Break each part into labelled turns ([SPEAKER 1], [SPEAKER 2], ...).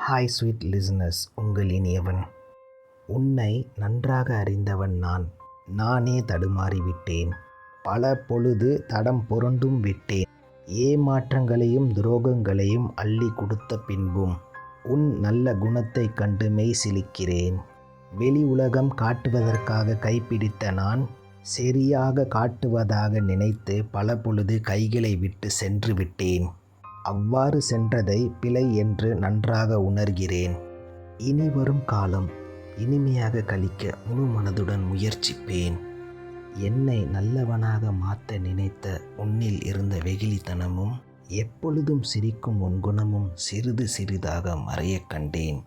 [SPEAKER 1] Hi sweet listeners, உங்கள் இனியவன். உன்னை நன்றாக அறிந்தவன் நானே தடுமாறிவிட்டேன். பல பொழுது தடம் புரண்டும் விட்டேன். ஏமாற்றங்களையும் துரோகங்களையும் அள்ளி கொடுத்த பின்பும் உன் நல்ல குணத்தை கண்டு மெய் சிலிக்கிறேன். வெளி உலகம் காட்டுவதற்காக கைப்பிடித்த நான் சரியாக காட்டுவதாக நினைத்து பல பொழுது கைகளை விட்டு சென்று விட்டேன். அவ்வாறு சென்றதை பிழை என்று நன்றாக உணர்கிறேன். இனி வரும் காலம் இனிமையாக கழிக்க முழு மனதுடன் முயற்சிப்பேன். என்னை நல்லவனாக மாற்ற நினைத்த உன்னில் இருந்த வெகுளித்தனமும் எப்பொழுதும் சிரிக்கும் உன் குணமும் சிறிது சிறிதாக மறையக் கண்டேன்.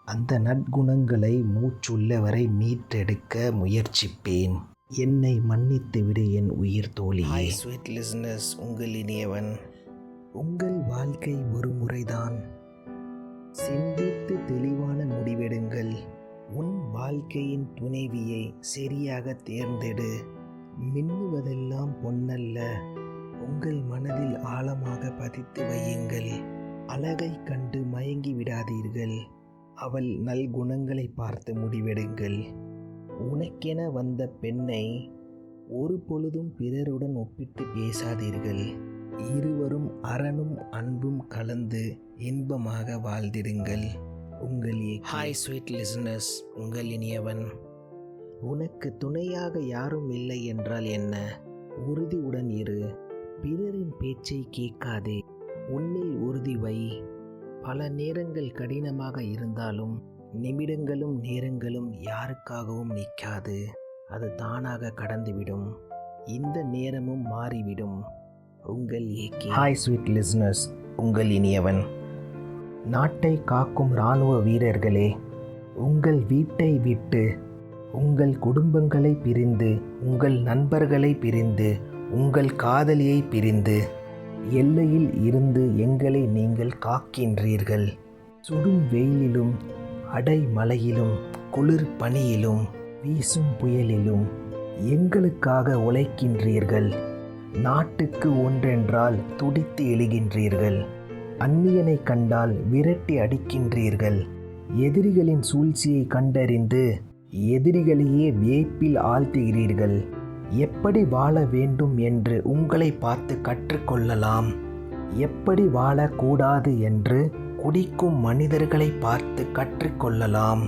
[SPEAKER 1] அந்த நற்குணங்களை மூச்சுள்ளவரை மீட்டெடுக்க முயற்சிப்பேன். என்னை மன்னித்து விடு என் உயிர் தோழி. ஹாய் ஸ்வீட் லிசனர்ஸ், உங்கள் இனியவன். உங்கள் வாழ்க்கை ஒரு முறைதான். சிந்தித்து தெளிவான முடிவெடுங்கள். உன் வாழ்க்கையின் துணைவியை சரியாக தேர்ந்தெடு. மின்னுவதெல்லாம் பொன்னல்ல. உங்கள் மனதில் ஆழமாக பதித்து வையுங்கள். அழகை கண்டு மயங்கி விடாதீர்கள். அவள் நல்குணங்களை பார்த்து முடிவெடுங்கள். உனக்கென வந்த பெண்ணை ஒரு பொழுதும் பிறருடன் ஒப்பிட்டு பேசாதீர்கள். இருவரும் அரணும் அன்பும் கலந்து இன்பமாக வாழ்ந்திடுங்கள். உங்கள் ஹாய் ஸ்வீட் லிசனர்ஸ், உங்கள் இனியவன். உனக்கு துணையாக யாரும் இல்லை என்றால் என்ன? உறுதியுடன் இரு. பிறரின் பேச்சை கேட்காதே. உன்னில் உறுதி வை. பல நேரங்கள் கடினமாக இருந்தாலும் நிமிடங்களும் நேரங்களும் யாருக்காகவும் நிற்காது. அது தானாக கடந்துவிடும். இந்த நேரமும் மாறிவிடும். உங்கள் ஏகே. ஹாய் ஸ்வீட் லிசனர்ஸ், உங்கள் இனியவன். நாட்டை காக்கும் இராணுவ வீரர்களே, உங்கள் வீட்டை விட்டு உங்கள் குடும்பங்களை பிரிந்து, உங்கள் நண்பர்களை பிரிந்து, உங்கள் காதலியை பிரிந்து எல்லையில் இருந்து எங்களை நீங்கள் காக்கின்றீர்கள். சுடும் வெயிலிலும் அடை மழையிலும் குளிர் பனியிலும் வீசும் புயலிலும் எங்களுக்காக உழைக்கின்றீர்கள். நாட்டுக்கு ஒன்றென்றால் துடித்து எழுகின்றீர்கள். அந்நியனை கண்டால் விரட்டி அடிக்கின்றீர்கள். எதிரிகளின் சூழ்ச்சியை கண்டறிந்து எதிரிகளையே வியப்பில் ஆழ்த்துகிறீர்கள். எப்படி வாழ வேண்டும் என்று உங்களை பார்த்து கற்றுக்கொள்ளலாம். எப்படி வாழக்கூடாது என்று குடிக்கும் மனிதர்களை பார்த்து கற்றுக்கொள்ளலாம்.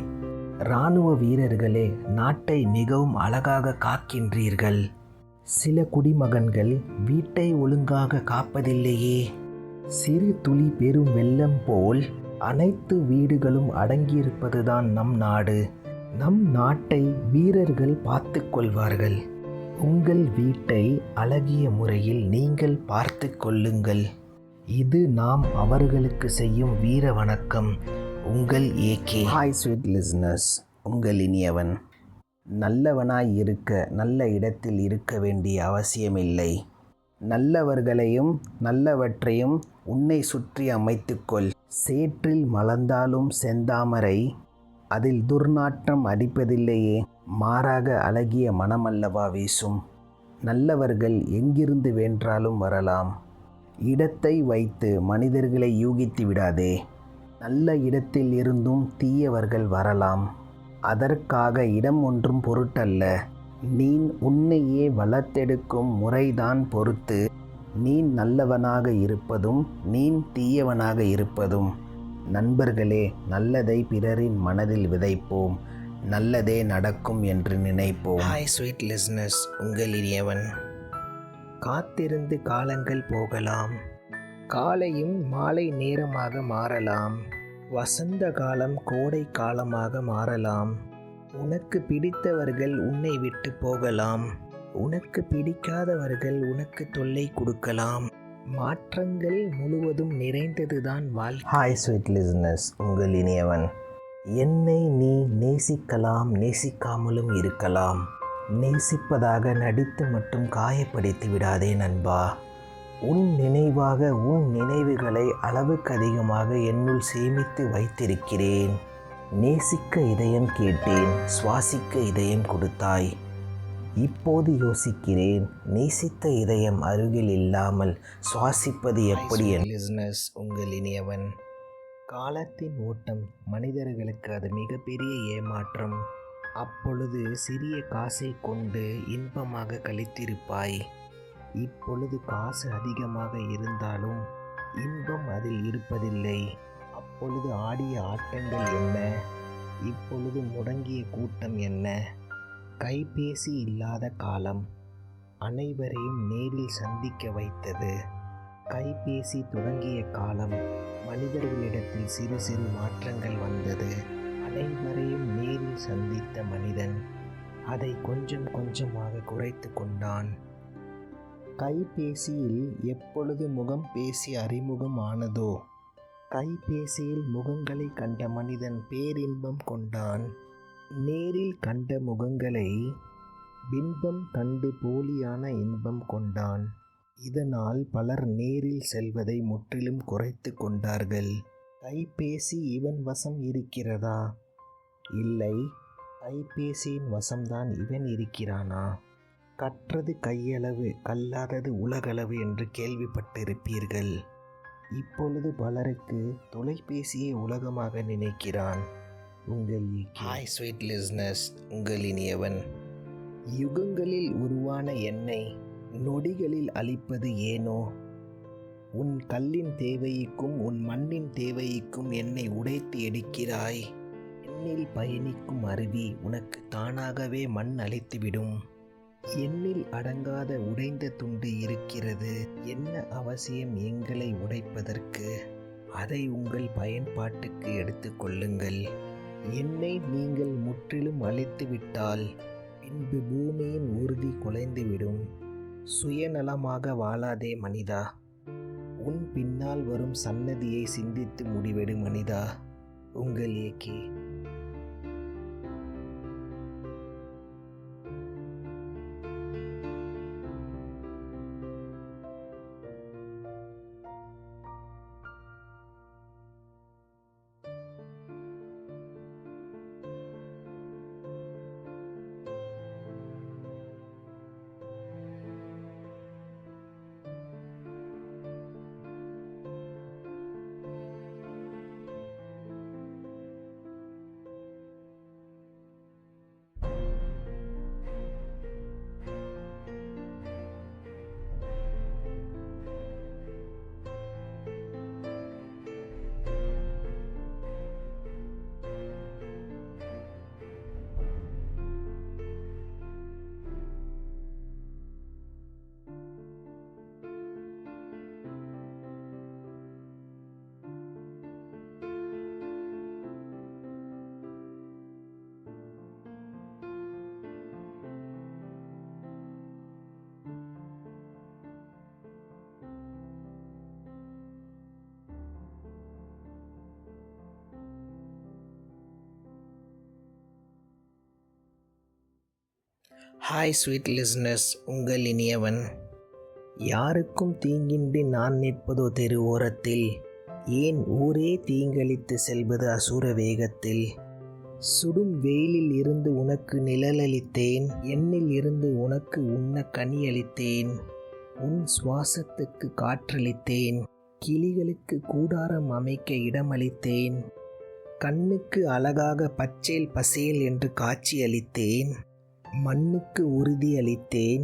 [SPEAKER 1] இராணுவ வீரர்களே, நாட்டை மிகவும் அழகாக காக்கின்றீர்கள். சில குடிமகன்கள் வீட்டை ஒழுங்காக காப்பதில்லையே. சிறு துளி பெரும் வெள்ளம் போல் அனைத்து வீடுகளும் அடங்கியிருப்பதுதான் நம் நாடு. நம் நாட்டை வீரர்கள் பார்த்து கொள்வார்கள். உங்கள் வீட்டை அழகிய முறையில் நீங்கள் பார்த்து கொள்ளுங்கள். இது நாம் அவர்களுக்கு செய்யும் வீர வணக்கம். உங்கள் ஏகே. ஹாய் ஸ்வீட் லிசனர்ஸ், உங்கள் இனியவன். நல்லவனாய் இருக்க நல்ல இடத்தில் இருக்க வேண்டிய அவசியமில்லை. நல்லவர்களையும் நல்லவற்றையும் உன்னை சுற்றி அமைத்துக்கொள். சேற்றில் மலர்ந்தாலும் செந்தாமரை அதில் துர்நாற்றம் அடிப்பதில்லையே. மாறாக அழகிய மனமல்லவா வீசும். நல்லவர்கள் எங்கிருந்து வென்றாலும் வரலாம். இடத்தை வைத்து மனிதர்களை யூகித்து விடாதே. நல்ல இடத்தில் இருந்தும் தீயவர்கள் வரலாம். அதற்காக இடம் ஒன்றும் பொருட்டல்ல. நீ உன்னையே வளர்த்தெடுக்கும் முறைதான் பொறுத்து. நீ நல்லவனாக இருப்பதும் நீ தீயவனாக இருப்பதும். நண்பர்களே, நல்லதை பிறரின் மனதில் விதைப்போம். நல்லதே நடக்கும் என்று நினைப்போம். ஹாய் ஸ்வீட் லிசனர்ஸ், உங்கள் இனியவன். காத்திருந்து காலங்கள் போகலாம். காலையும் மாலை நேரமாக மாறலாம். வசந்த காலம் கோடை காலமாக மாறலாம். உனக்கு பிடித்தவர்கள் உன்னை விட்டு போகலாம். உனக்கு பிடிக்காதவர்கள் உனக்கு தொல்லை கொடுக்கலாம். மாற்றங்கள் முழுவதும் நிறைந்ததுதான் வாழ்க்கை. ஹாய் ஸ்வீட் லிசனர்ஸ், உங்கள் இனியவன். என்னை நீ நேசிக்கலாம், நேசிக்காமலும் இருக்கலாம். நேசிப்பதாக நடித்து மட்டும் காயப்படுத்தி விடாதே நண்பா. உன் நினைவாக உன் நினைவுகளை அளவுக்கு அதிகமாக என்னுள் சேமித்து வைத்திருக்கிறேன். நேசிக்க இதயம் கேட்டேன், சுவாசிக்க இதயம் கொடுத்தாய். இப்போது யோசிக்கிறேன், நேசித்த இதயம் அருகில் இல்லாமல் சுவாசிப்பது எப்படி? லிசனர்ஸ், உங்கள் இனியவன். காலத்தின் ஓட்டம் மனிதர்களுக்கு அது மிகப்பெரிய ஏமாற்றம். அப்பொழுது சிறிய காசை கொண்டு இன்பமாக கழித்திருப்பாய். இப்பொழுது காசு அதிகமாக இருந்தாலும் இன்பம் அதில் இருப்பதில்லை. அப்பொழுது ஆடிய ஆட்டங்கள் என்ன, இப்பொழுது முடங்கிய கூட்டம் என்ன? கைபேசி இல்லாத காலம் அனைவரையும் நேரில் சந்திக்க வைத்தது. கைபேசி தொடங்கிய காலம் மனிதர்களிடத்தில் சிறு சிறு மாற்றங்கள் வந்தது. அனைவரையும் நேரில் சந்தித்த மனிதன் அதை கொஞ்சம் கொஞ்சமாக குறைத்து கொண்டான். கைபேசியில் எப்பொழுது முகம் பேசி அறிமுகம் ஆனதோ, கைபேசியில் முகங்களை கண்ட மனிதன் பேரின்பம் கொண்டான். நேரில் கண்ட முகங்களை பின்பம் கண்டு போலியான இன்பம் கொண்டான். இதனால் பலர் நேரில் செல்வதை முற்றிலும் குறைத்து கொண்டார்கள். கைபேசி இவன் வசம் இருக்கிறதா? இல்லை, கைபேசியின் வசம்தான் இவன் இருக்கிறானா? கற்றது கையளவு, கல்லாதது உலகளவு என்று கேள்விப்பட்டிருப்பீர்கள். இப்பொழுது பலருக்கு தொலைபேசியை உலகமாக நினைக்கிறான். உங்கள் ஹாய் ஸ்வீட் லிஸ்னஸ், உங்கள் இனியவன். யுகங்களில் உருவான எண்ணெய் நொடிகளில் அழிப்பது ஏனோ? உன் கல்லின் தேவைக்கும் உன் மண்ணின் தேவைக்கும் என்னை உடைத்து எடுக்கிறாய். எண்ணில் பயணிக்கும் அருவி உனக்கு தானாகவே மண் அழித்துவிடும். எண்ணில் அடங்காத உடைந்த துண்டு இருக்கிறது. என்ன அவசியம் எங்களை உடைப்பதற்கு? அதை உங்கள் பயன்பாட்டுக்கு எடுத்துக்கொள்ளுங்கள். என்னை நீங்கள் முற்றிலும் அழித்துவிட்டால் பின்பு பூமியின் உறுதி குலைந்துவிடும். சுயநலமாக வாழாதே மனிதா. உன் பின்னால் வரும் சன்னதியை சிந்தித்து முடிவெடு மனிதா. உங்கள் ஏகே. ஹாய் ஸ்வீட் லிஸ்னஸ், உங்கள் இனியவன். யாருக்கும் தீங்கின்றி நான் நிற்பதோ தெரு ஓரத்தில், ஏன் ஊரே தீங்களித்து செல்வது அசுர வேகத்தில். சுடும் வெயிலில் இருந்து உனக்கு நிழலளித்தேன், எண்ணில் இருந்து உனக்கு உண்ண கனியளித்தேன். உன் சுவாசத்துக்கு காற்றளித்தேன், கிளிகளுக்கு கூடாரம் அமைக்க இடமளித்தேன். கண்ணுக்கு அழகாக பச்சேல் பசேல் என்று காட்சியளித்தேன். மண்ணுக்கு உறுதி அளித்தேன்,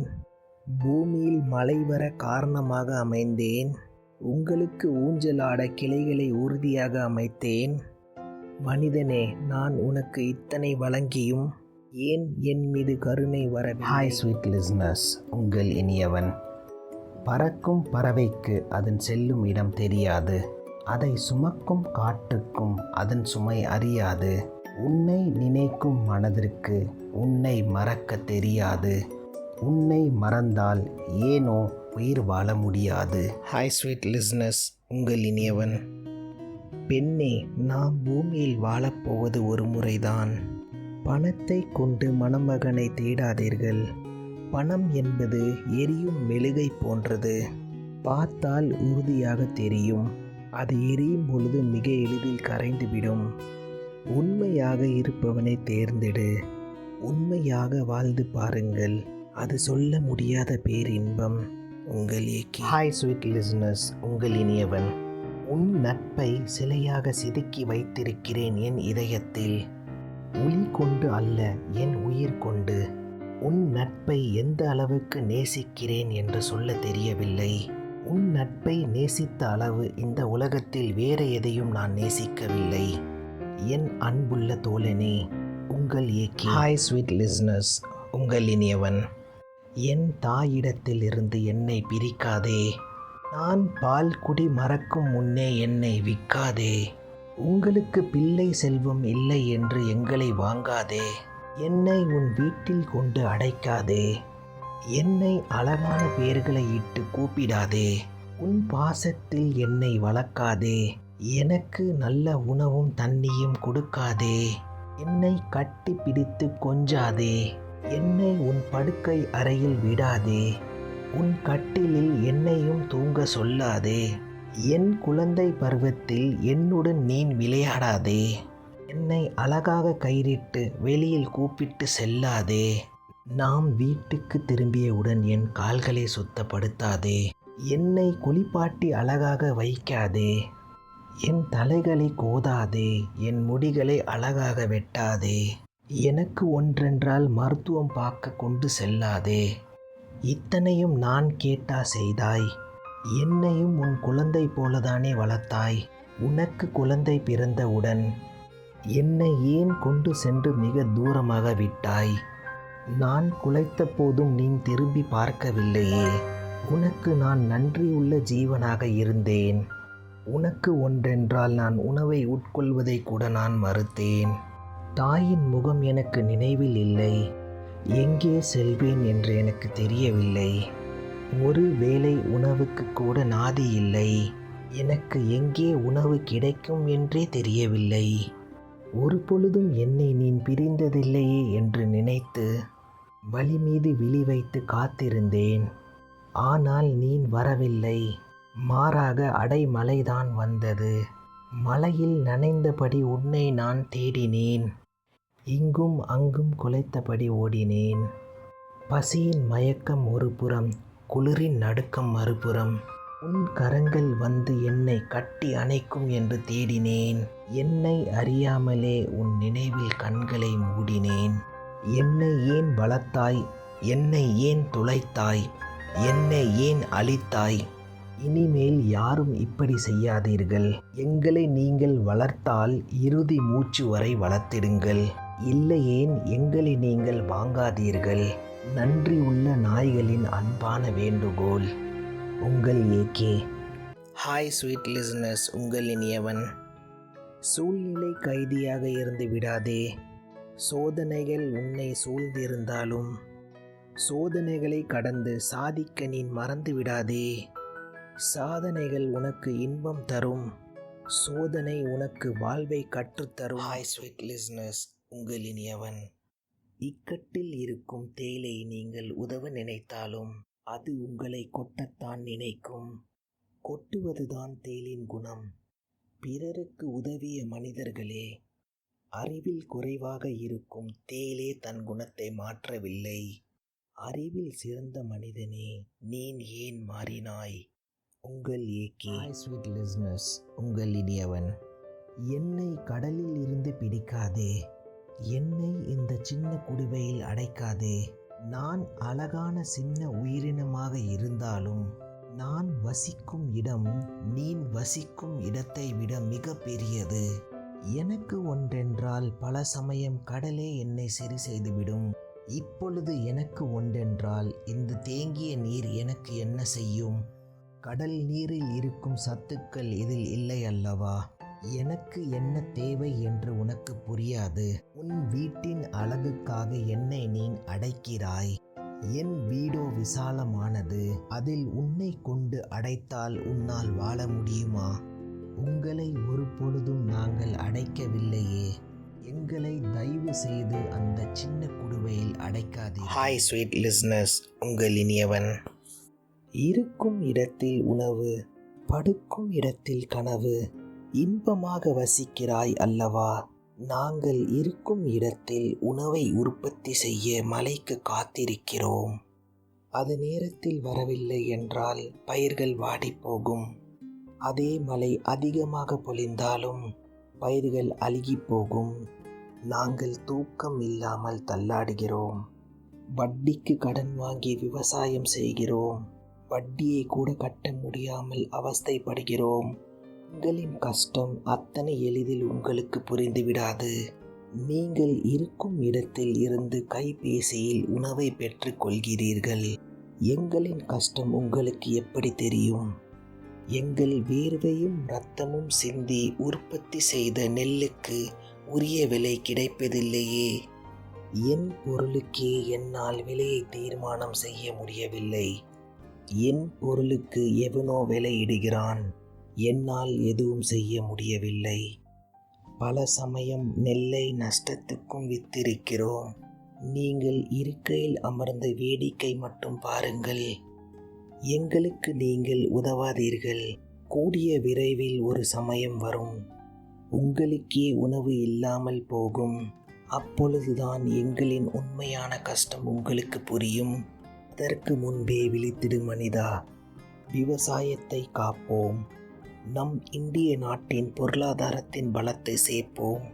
[SPEAKER 1] பூமியில் மழை வர காரணமாக அமைந்தேன். உங்களுக்கு ஊஞ்சலாட கிளைகளை உறுதியாக அமைத்தேன். மனிதனே, நான் உனக்கு இத்தனை வழங்கியும் ஏன் என் மீது கருணை வரவில்லை? ஹாய் ஸ்வீட் லிஸ்னஸ், உங்கள் இனியவன். பறக்கும் பறவைக்கு அதன் செல்லும் இடம் தெரியாது. அதை சுமக்கும் காற்றுக்கும் அதன் சுமை அறியாது. உன்னை நினைக்கும் மனதிற்கு உன்னை மறக்க தெரியாது. உன்னை மறந்தால் ஏனோ உயிர் வாழ முடியாது. ஹாய் ஸ்வீட் லிஸ்னஸ், உங்கள் இனியவன். பெண்ணே, நாம் பூமியில் வாழப்போவது ஒரு முறைதான். பணத்தை கொண்டு மணமகனை தேடாதீர்கள். பணம் என்பது எரியும் மெழுகை போன்றது. பார்த்தால் உறுதியாக தெரியும், அது எரியும் பொழுது மிக எளிதில் கரைந்துவிடும். உண்மையாக இருப்பவனை தேர்ந்தெடு. உண்மையாக வாழ்ந்து பாருங்கள், அது சொல்ல முடியாத பேரின்பம். உங்கள் ஏகே. ஹாய் ஸ்வீட் லிஸ்னஸ், உங்கள் இனியவன். உன் நட்பை சிலையாக செதுக்கி வைத்திருக்கிறேன் என் இதயத்தில். ஒளி கொண்டு அல்ல, என் உயிர் கொண்டு. உன் நட்பை எந்த அளவுக்கு நேசிக்கிறேன் என்று சொல்ல தெரியவில்லை. உன் நட்பை நேசித்த அளவு இந்த உலகத்தில் வேற எதையும் நான் நேசிக்கவில்லை. என் அன்புள்ள தோழனே, உங்கள் ஏகே. ஹாய் ஸ்வீட் லிஸ்னர்ஸ், உங்கள் இனியவன். என் தாயிடத்தில் இருந்து என்னை பிரிக்காதே. நான் பால் குடி மறக்கும் முன்னே என்னை விற்காதே. உங்களுக்கு பிள்ளை செல்வம் இல்லை என்று எங்களை வாங்காதே. என்னை உன் வீட்டில் கொண்டு அடைக்காதே. என்னை அழகான பெயர்களை இட்டு கூப்பிடாதே. உன் பாசத்தில் என்னை வளர்க்காதே. எனக்கு நல்ல உணவும் தண்ணியும் கொடுக்காதே. என்னை கட்டி பிடித்து கொஞ்சாதே. என்னை உன் படுக்கை அறையில் விடாதே. உன் கட்டிலில் என்னையும் தூங்க சொல்லாதே. என் குழந்தை பருவத்தில் என்னுடன் நீ விளையாடாதே. என்னை அழகாக கயிறிட்டு வெளியில் கூப்பிட்டு செல்லாதே. நாம் வீட்டுக்கு திரும்பியவுடன் என் கால்களை சுத்தப்படுத்தாதே. என்னை குளிப்பாட்டி அழகாக வைக்காதே. என் தலைகளை கோதாதே. என் முடிகளை அழகாக வெட்டாதே. எனக்கு ஒன்றென்றால் மருத்துவம் பார்க்க கொண்டு செல்லாதே. இத்தனையும் நான் கேட்டா செய்தாய். என்னையும் உன் குழந்தை போலதானே வளர்த்தாய். உனக்கு குழந்தை பிறந்தவுடன் என்னை ஏன் கொண்டு சென்று மிக தூரமாக விட்டாய்? நான் குலைத்த போதும் நீ திரும்பி பார்க்கவில்லையே. உனக்கு நான் நன்றியுள்ள ஜீவனாக இருந்தேன். உனக்கு ஒன்றென்றால் நான் உணவை உட்கொள்வதை கூட நான் மறுத்தேன். தாயின் முகம் எனக்கு நினைவில் இல்லை. எங்கே செல்வேன் என்று எனக்கு தெரியவில்லை. ஒரு வேளை உணவுக்கு கூட நாதி இல்லை. எனக்கு எங்கே உணவு கிடைக்கும் என்றே தெரியவில்லை. ஒரு பொழுதும் என்னை நீ பிரிந்ததில்லையே என்று நினைத்து வழி மீது விழி வைத்து காத்திருந்தேன். ஆனால் நீ வரவில்லை. மாறாக அடைமழைதான் வந்தது. மழையில் நனைந்தபடி உன்னை நான் தேடினேன். இங்கும் அங்கும் குலைத்தபடி ஓடினேன். பசியின் மயக்கம் ஒரு புறம், குளிரின் நடுக்கம் மறுபுறம். உன் கரங்கள் வந்து என்னை கட்டி அணைக்கும் என்று தேடினேன். என்னை அறியாமலே உன் நினைவில் கண்களை மூடினேன். என்னை ஏன் வளர்த்தாய்? என்னை ஏன் துளைத்தாய்? என்னை ஏன் அழித்தாய்? இனிமேல் யாரும் இப்படி செய்யாதீர்கள். எங்களை நீங்கள் வளர்த்தால் இறுதி மூச்சு வரை வளர்த்திடுங்கள். இல்லையேன் எங்களை நீங்கள் வாங்காதீர்கள். நன்றி உள்ள நாய்களின் அன்பான வேண்டுகோள். உங்கள் ஏகே. ஹாய் ஸ்வீட் லிசனர்ஸ், உங்கள் இனியவன். சூழ்நிலை கைதியாக இருந்து விடாதே. சோதனைகள் உன்னை சூழ்ந்திருந்தாலும் சோதனைகளை கடந்து சாதிக்க நீ மறந்து விடாதே. சாதனைகள் உனக்கு இன்பம் தரும். சோதனை உனக்கு வாழ்வை கற்றுத்தரும். ஹாய் ஸ்வீட் லிசனர்ஸ், உங்கள் இனியவன். இக்கட்டில் இருக்கும் தேலை நீங்கள் உதவ நினைத்தாலும் அது உங்களை கொட்டத்தான் நினைக்கும். கொட்டுவதுதான் தேலின் குணம். பிறருக்கு உதவிய மனிதர்களே, அறிவில் குறைவாக இருக்கும் தேலே தன் குணத்தை மாற்றவில்லை. அறிவில் சிறந்த மனிதனே, நீ ஏன் மாறினாய்? உங்கள் ஏகே. ஹாய் ஸ்வீட் லிசனர்ஸ், உங்கள் இனியவன். என்னை கடலில் இருந்து பிடிக்காதே. என்னை இந்த சின்ன குடுவையில் அடைக்காதே. நான் அழகான சின்ன உயிரினமாக இருந்தாலும் நான் வசிக்கும் இடம் நீ வசிக்கும் இடத்தை விட மிக பெரியது. எனக்கு ஒன்றென்றால் பல சமயம் கடலே என்னை சரி செய்துவிடும். இப்பொழுது எனக்கு ஒன்றென்றால் இந்த தேங்கிய நீர் எனக்கு என்ன செய்யும்? கடல் நீரில் இருக்கும் சத்துக்கள் இதில் இல்லை அல்லவா? எனக்கு என்ன தேவை என்று உனக்கு புரியாது. உன் வீட்டின் அழகுக்காக என்னை நீ அடைக்கிறாய். என் வீடோ விசாலமானது. அதில் உன்னை கொண்டு அடைத்தால் உன்னால் வாழ முடியுமா? உங்களை ஒரு பொழுதும் நாங்கள் அடைக்கவில்லையே. எங்களை தயவு செய்து அந்த சின்ன குடுவையில் அடைக்காதே. ஹாய் ஸ்வீட் லிசனர்ஸ், உங்கள் இனியவன். இருக்கும் இடத்தில் உணவு, படுக்கும் இடத்தில் கனவு. இன்பமாக வசிக்கிறாய் அல்லவா? நாங்கள் இருக்கும் இடத்தில் உணவை உற்பத்தி செய்ய மழைக்கு காத்திருக்கிறோம். அது நேரத்தில் வரவில்லை என்றால் பயிர்கள் வாடிப்போகும். அதே மழை அதிகமாக பொழிந்தாலும் பயிர்கள் அழுகி போகும். நாங்கள் தூக்கம் இல்லாமல் தள்ளாடுகிறோம். வட்டிக்கு கடன் வாங்கி விவசாயம் செய்கிறோம். வட்டியை கூட கட்ட முடியாமல் அவஸ்தைப்படுகிறோம். உங்களின் கஷ்டம் அத்தனை எளிதில் உங்களுக்கு புரிந்துவிடாது. நீங்கள் இருக்கும் இடத்தில் இருந்து கைபேசியில் உணவை பெற்றுக் கொள்கிறீர்கள். எங்களின் கஷ்டம் உங்களுக்கு எப்படி தெரியும்? எங்கள் வேர்வையும் இரத்தமும் சிந்தி உற்பத்தி செய்த நெல்லுக்கு உரிய விலை கிடைப்பதில்லையே. என் பொருளுக்கே என்னால் விலையை தீர்மானம் செய்ய முடியவில்லை. என் பொருளுக்கு எவனோ விலையிடுகிறான். என்னால் எதுவும் செய்ய முடியவில்லை. பல சமயம் நெல்லை நஷ்டத்துக்கும் வித்திருக்கிறோம். நீங்கள் இருக்கையில் அமர்ந்து வேடிக்கை மட்டும் பாருங்கள். எங்களுக்கு நீங்கள் உதவாதீர்கள். கூடிய விரைவில் ஒரு சமயம் வரும். உங்களுக்கே உணவு இல்லாமல் போகும். அப்பொழுதுதான் எங்களின் உண்மையான கஷ்டம் உங்களுக்கு புரியும். அதற்கு முன்பே விழித்திடு மனிதா. விவசாயத்தை காப்போம். நம் இந்திய நாட்டின் பொருளாதாரத்தின் பலத்தை சேர்ப்போம்.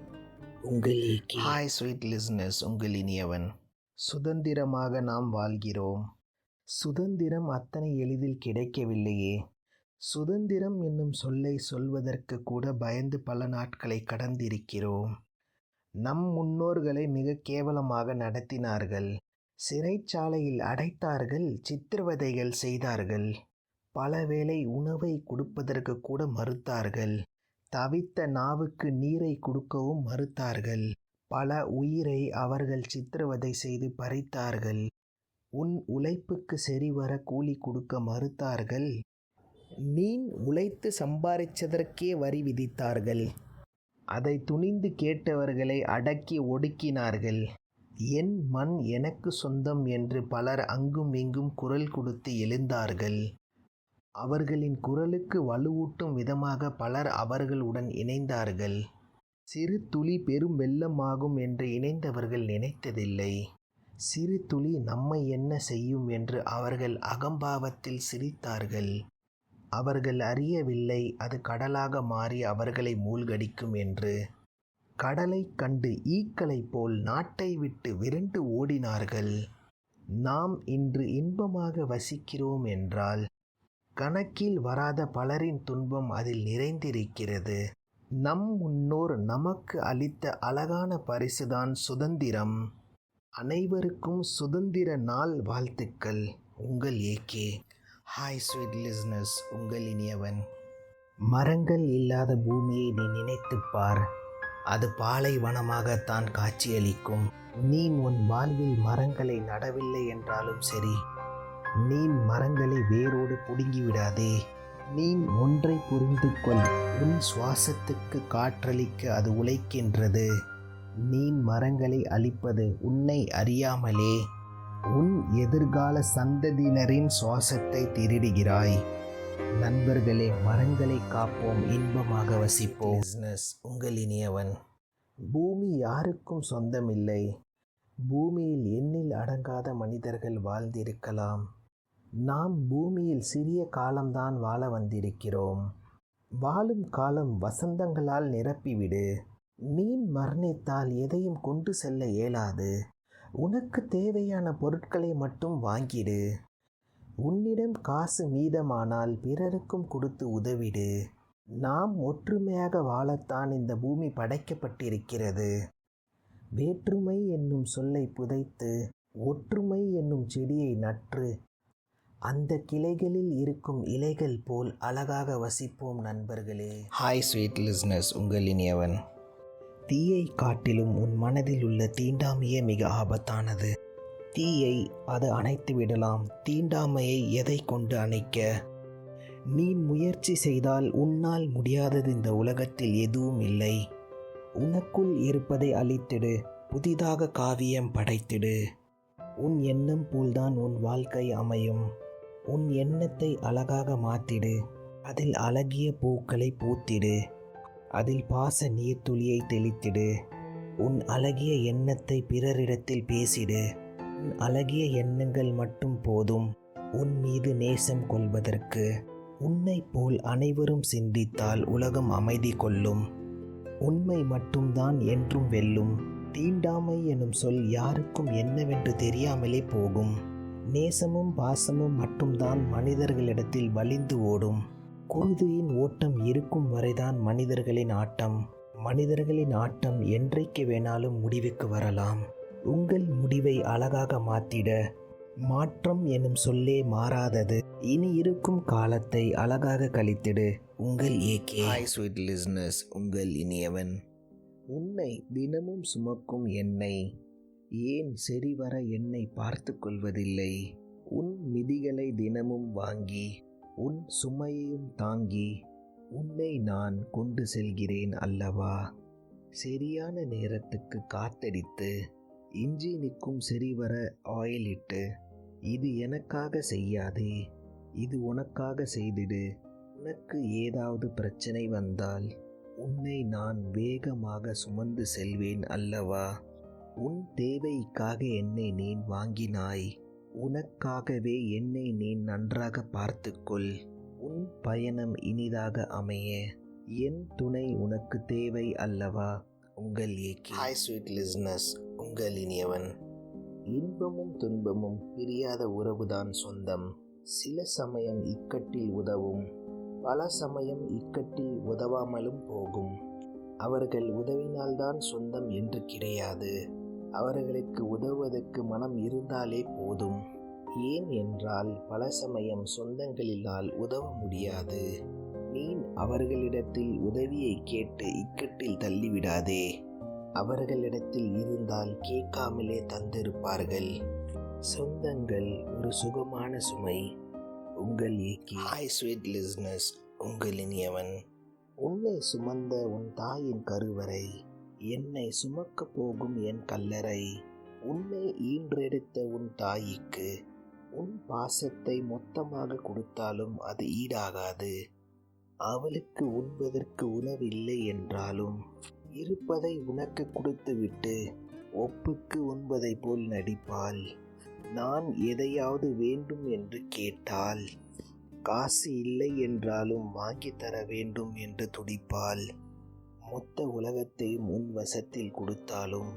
[SPEAKER 1] உங்கள் ஹாய் ஸ்வீட் லிஸ்னஸ், உங்கள் இனியவன். சுதந்திரமாக நாம் வாழ்கிறோம். சுதந்திரம் அத்தனை எளிதில் கிடைக்கவில்லையே. சுதந்திரம் என்னும் சொல்லை சொல்வதற்கு கூட பயந்து பல நாட்களை கடந்திருக்கிறோம். நம் முன்னோர்களை மிக கேவலமாக நடத்தினார்கள். சிறைச்சாலையில் அடைத்தார்கள். சித்திரவதைகள் செய்தார்கள். பலவேளை உணவை கொடுப்பதற்கு கூட மறுத்தார்கள். தவித்த நாவுக்கு நீரை கொடுக்கவும் மறுத்தார்கள். பல உயிரை அவர்கள் சித்திரவதை செய்து பறித்தார்கள். உன் உழைப்புக்கு சரிவர கூலி கொடுக்க மறுத்தார்கள். நீ உழைத்து சம்பாதிச்சதற்கே வரி விதித்தார்கள். அதை துணிந்து கேட்டவர்களை அடக்கி ஒடுக்கினார்கள். என் மண் எனக்கு சொந்தம் என்று பலர் அங்கும் இங்கும் குரல் கொடுத்து எழுந்தார்கள். அவர்களின் குரலுக்கு வலுவூட்டும் விதமாக பலர் அவர்களுடன் இணைந்தார்கள். சிறு துளி பெரும் வெள்ளமாகும் என்று இணைந்தவர்கள் நினைத்ததில்லை. சிறு துளி நம்மை என்ன செய்யும் என்று அவர்கள் அகம்பாவத்தில் சிரித்தார்கள். அவர்கள் அறியவில்லை அது கடலாக மாறி அவர்களை மூழ்கடிக்கும் என்று. கடலை கண்டு ஈக்களைப் போல் நாட்டை விட்டு விரண்டு ஓடினார்கள். நாம் இன்று இன்பமாக வசிக்கிறோம் என்றால் கணக்கில் வராத பலரின் துன்பம் அதில் நிறைந்திருக்கிறது. நம் முன்னோர் நமக்கு அளித்த அழகான பரிசுதான் சுதந்திரம். அனைவருக்கும் சுதந்திர நாள் வாழ்த்துக்கள். உங்கள் ஏகே. ஹாய் ஸ்வீட் லிஸ்னஸ், உங்கள் இனியவன். மரங்கள் இல்லாத பூமியை நீ நினைத்துப் பார். அது பாலைவனமாகத்தான் காட்சியளிக்கும். நீ உன் வாழ்வில் மரங்களை நடவில்லை என்றாலும் சரி, நீ மரங்களை வேரோடு பிடுங்கிவிடாதே. நீ ஒன்றை புரிந்து கொள். உன் சுவாசத்துக்கு காற்றளிக்க அது உழைக்கின்றது. நீ மரங்களை அழிப்பது உன்னை அறியாமலே உன் எதிர்கால சந்ததியினரின் சுவாசத்தை திருடுகிறாய். நண்பர்களே, மரங்களை காப்போம், இன்பமாக வசிப்போம். உங்கள் இனியவன். பூமி யாருக்கும் சொந்தமில்லை. பூமியில் எண்ணில் அடங்காத மனிதர்கள் வாழ்ந்திருக்கலாம். நாம் பூமியில் சிறிய காலம்தான் வாழ வந்திருக்கிறோம். வாழும் காலம் வசந்தங்களால் நிரப்பிவிடு. நீ மரணித்தால் எதையும் கொண்டு செல்ல இயலாது. உனக்கு தேவையான பொருட்களை மட்டும் வாங்கிடு. உன்னிடம் காசு மீதமானால் பிறருக்கும் கொடுத்து உதவிடு. நாம் ஒற்றுமையாக வாழத்தான் இந்த பூமி படைக்கப்பட்டிருக்கிறது. வேற்றுமை என்னும் சொல்லை புதைத்து ஒற்றுமை என்னும் செடியை நற்று அந்த கிளைகளில் இருக்கும் இலைகள் போல் அழகாக வசிப்போம் நண்பர்களே. ஹாய் ஸ்வீட் லிஸ்னஸ், உங்கள் இனியவன். தீயை காட்டிலும் உன் மனதில் உள்ள தீண்டாமையே மிக ஆபத்தானது. தீயை அது அணைத்து விடலாம். தீண்டாமையை எதை கொண்டு அணைக்க? நீ முயற்சி செய்தால் உன்னால் முடியாதது இந்த உலகத்தில் எதுவும் இல்லை. உனக்குள் இருப்பதை அழித்திடு. புதிதாக காவியம் படைத்திடு. உன் எண்ணம் போல்தான் உன் வாழ்க்கை அமையும். உன் எண்ணத்தை அழகாக மாற்றிடு. அதில் அழகிய பூக்களை பூத்திடு. அதில் பாச நீர்த்துளியை தெளித்திடு. உன் அழகிய எண்ணத்தை பிறரிடத்தில் பேசிடு. உன் அழகிய எண்ணங்கள் மட்டும் போதும் உன் மீது நேசம் கொள்வதற்கு. உன்னை போல் அனைவரும் சிந்தித்தால் உலகம் அமைதி கொள்ளும். உண்மை மட்டும்தான் என்றும் வெல்லும். தீண்டாமை எனும் சொல் யாருக்கும் என்னவென்று தெரியாமலே போகும். நேசமும் பாசமும் மட்டும்தான் மனிதர்களிடத்தில் வலிந்து ஓடும். குருதியின் ஓட்டம் இருக்கும் வரைதான் மனிதர்களின் ஆட்டம். மனிதர்களின் ஆட்டம் என்றைக்கு வேணாலும் முடிவுக்கு வரலாம். உங்கள் முடிவை அழகாக மாற்றிட மாற்றம் எனும் சொல்லே மாறாதது. இனி இருக்கும் காலத்தை அழகாக கழித்திடு. உங்கள் ஏகே.
[SPEAKER 2] ஹாய் ஸ்வீட் லிஸ்னர்ஸ், உங்கள் இனியவன்.
[SPEAKER 1] உன்னை தினமும் சுமக்கும் என்னை ஏன் சரிவர என்னை பார்த்து கொள்வதில்லை? உன் மிதிகளை தினமும் வாங்கி உன் சுமையையும் தாங்கி உன்னை நான் கொண்டு செல்கிறேன் அல்லவா? சரியான நேரத்துக்கு காத்தடித்து இன்ஜினுக்கும் சரிவர ஆயில் இட்டு, இது எனக்காக செய்யாதே, இது உனக்காக செய்திடு. உனக்கு ஏதாவது பிரச்சனை வந்தால் உன்னை நான் வேகமாக சுமந்து செல்வேன் அல்லவா? உன் தேவைக்காக என்னை நீ வாங்கினாய். உனக்காகவே என்னை நீ நன்றாக பார்த்துக்கொள். உன் பயணம் இனிதாக அமைய என் துணை உனக்கு தேவை அல்லவா? உங்கள் ஏகே.
[SPEAKER 2] ஹாய் ஸ்வீட் லிஸ்னர்ஸ், உங்கள் இனியவன்.
[SPEAKER 1] இன்பமும் துன்பமும் பிரியாத உறவுதான் சொந்தம். சில சமயம் இக்கட்டில் உதவும், பல சமயம் இக்கட்டில் உதவாமலும் போகும். அவர்கள் உதவினால்தான் சொந்தம் என்று கிடையாது. அவர்களுக்கு உதவுவதற்கு மனம் இருந்தாலே போதும். ஏன் என்றால் பல சமயம் சொந்தங்களினால் உதவ முடியாது. நீ அவர்களிடத்தில் உதவியை கேட்டு இக்கட்டில் தள்ளிவிடாதே. அவர்களிடத்தில் இருந்தால் கேட்காமலே தந்திருப்பார்கள். சொந்தங்கள் ஒரு சுகமான சுமை. உங்கள் ஏகே.
[SPEAKER 2] ஹாய் ஸ்வீட் லிஸ்னர்ஸ், உங்கள் இனியவன்.
[SPEAKER 1] உன்னை சுமந்த உன் தாயின் கருவறை, என்னை சுமக்கப் போகும் என் கல்லறை. உன்னை ஈன்றெடுத்த உன் தாய்க்கு உன் பாசத்தை மொத்தமாக கொடுத்தாலும் அது ஈடாகாது. அவளுக்கு உண்பதற்கு உணவில்லை என்றாலும் இருப்பதை உனக்கு கொடுத்துவிட்டு ஒப்புக்கு உண்பதை போல் நடிப்பாள். நான் எதையாவது வேண்டும் என்று கேட்டால் காசு இல்லை என்றாலும் வாங்கி தர வேண்டும் என்று துடிப்பாள். மொத்த உலகத்தையும் உன் வசத்தில் கொடுத்தாலும்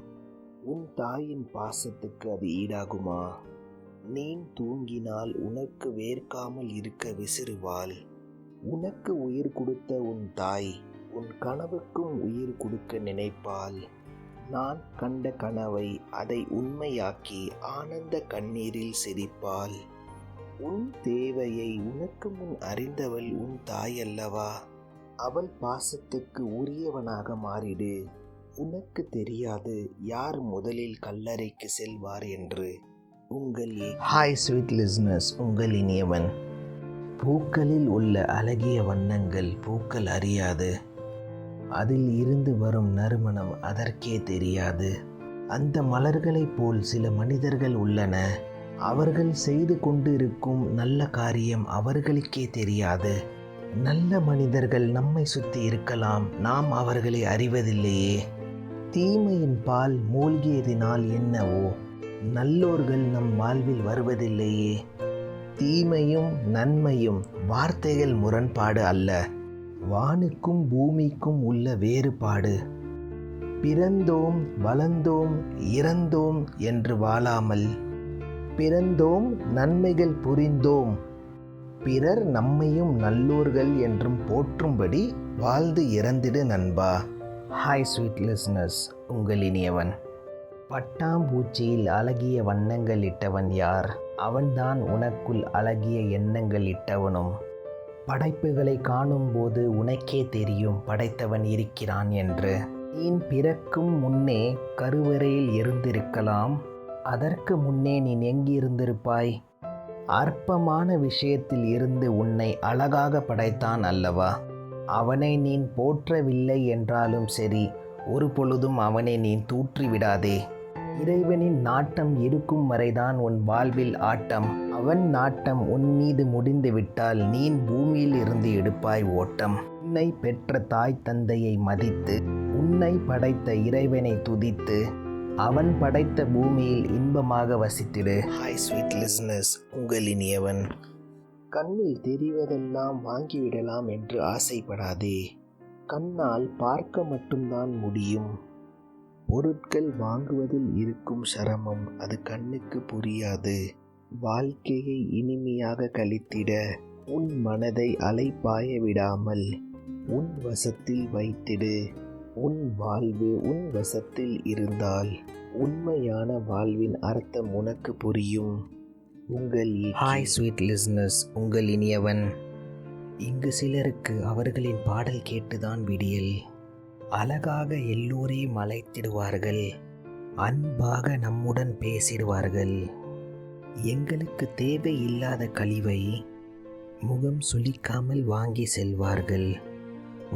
[SPEAKER 1] உன் தாயின் பாசத்துக்கு அது ஈடாகுமா? நீ தூங்கினால் உனக்கு வேர்க்காமல் இருக்க விசிறுவாள். உனக்கு உயிர் கொடுத்த உன் தாய் உன் கனவுக்கும் உயிர் கொடுக்க நினைப்பாள். நான் கண்ட கனவை அதை உண்மையாக்கி ஆனந்த கண்ணீரில் சிரிப்பாள். உன் தேவையை உனக்கு முன் அறிந்தவள் உன் தாய் அல்லவா? அவள் பாசத்துக்கு உரியவனாக மாறிடு. உனக்கு தெரியாது யார் முதலில் கல்லறைக்கு செல்வார் என்று. உங்கள்
[SPEAKER 2] ஹாய் ஸ்வீட் லிஸ்னர்ஸ், உங்கள் இனியவன்.
[SPEAKER 1] பூக்களில் உள்ள அழகிய வண்ணங்கள் பூக்கள் அறியாது. அதில் இருந்து வரும் நறுமணம் அதற்கே தெரியாது. அந்த மலர்களைப் போல் சில மனிதர்கள் உள்ளன. அவர்கள் செய்து கொண்டிருக்கும் நல்ல காரியம் அவர்களுக்கே தெரியாது. நல்ல மனிதர்கள் நம்மை சுற்றி இருக்கலாம், நாம் அவர்களை அறிவதில்லையே. தீமையின் பால் மூழ்கியதினால் என்னவோ நல்லோர்கள் நம் வாழ்வில் வருவதில்லையே. தீமையும் நன்மையும் வார்த்தைகள் முரண்பாடு அல்ல, வானுக்கும் பூமிக்கும் உள்ள வேறுபாடு. பிறந்தோம் வளர்ந்தோம் இறந்தோம் என்று வாழாமல், பிறந்தோம் நன்மைகள் புரிந்தோம் பிறர் நம்மையும் நல்லோர்கள் என்றும் போற்றும்படி வாழ்ந்து இறந்திடு நண்பா.
[SPEAKER 2] ஹாய் ஸ்வீட் லிஸ்னர்ஸ், உங்கள் இனியவன்.
[SPEAKER 1] பட்டாம்பூச்சியில் அழகிய வண்ணங்கள் இட்டவன் யார்? அவன்தான் உனக்குள் அழகிய எண்ணங்கள் இட்டவனும். படைப்புகளை காணும்போது உனக்கே தெரியும் படைத்தவன் இருக்கிறான் என்று. நீ பிறக்கும் முன்னே கருவறையில் இருந்திருக்கலாம். அதற்கு முன்னே நீ எங்கிருந்திருப்பாய்? அற்பமான விஷயத்தில் இருந்து உன்னை அழகாக படைத்தான் அல்லவா? அவனை நீ போற்றவில்லை என்றாலும் சரி, ஒரு பொழுதும் அவனை நீ தூற்றிவிடாதே. இறைவனின் நாட்டம் இருக்கும் வரைதான் உன் வாழ்வில் ஆட்டம். அவன் நாட்டம் உன் மீது முடிந்துவிட்டால் நீ பூமியில் இருந்து எடுப்பாய் ஓட்டம். உன்னை பெற்ற தாய் தந்தையை மதித்து, உன்னை படைத்த இறைவனை துதித்து, அவன் படைத்த பூமியில் இன்பமாக வசித்திடு.
[SPEAKER 2] ஹாய் ஸ்வீட் லிஸ்னர்ஸ், உங்கள் இனியவன்.
[SPEAKER 1] கண்ணில் தெரிவதெல்லாம் வாங்கிவிடலாம் என்று ஆசைப்படாதே. கண்ணால் பார்க்க மட்டும்தான் முடியும். பொருட்கள் வாங்குவதில் இருக்கும் சிரமம் அது கண்ணுக்கு புரியாது. வாழ்க்கையை இனிமையாக கழித்திட உன் மனதை அலைபாய விடாமல் உன் வசத்தில் வைத்திடு. உன் வாழ்வு உன் வசத்தில் இருந்தால் உண்மையான வாழ்வின் அர்த்தம் உனக்கு புரியும். உங்கள்
[SPEAKER 2] ஹாய் ஸ்வீட் லிஸ்னஸ், உங்கள் இனியவன்.
[SPEAKER 1] இங்கு சிலருக்கு அவர்களின் பாடல் கேட்டுதான் விடியல். அழகாக எல்லோரையும் அழைத்திடுவார்கள். அன்பாக நம்முடன் பேசிடுவார்கள். எங்களுக்கு தேவையில்லாத கழிவை முகம் சுளிக்காமல் வாங்கி செல்வார்கள்.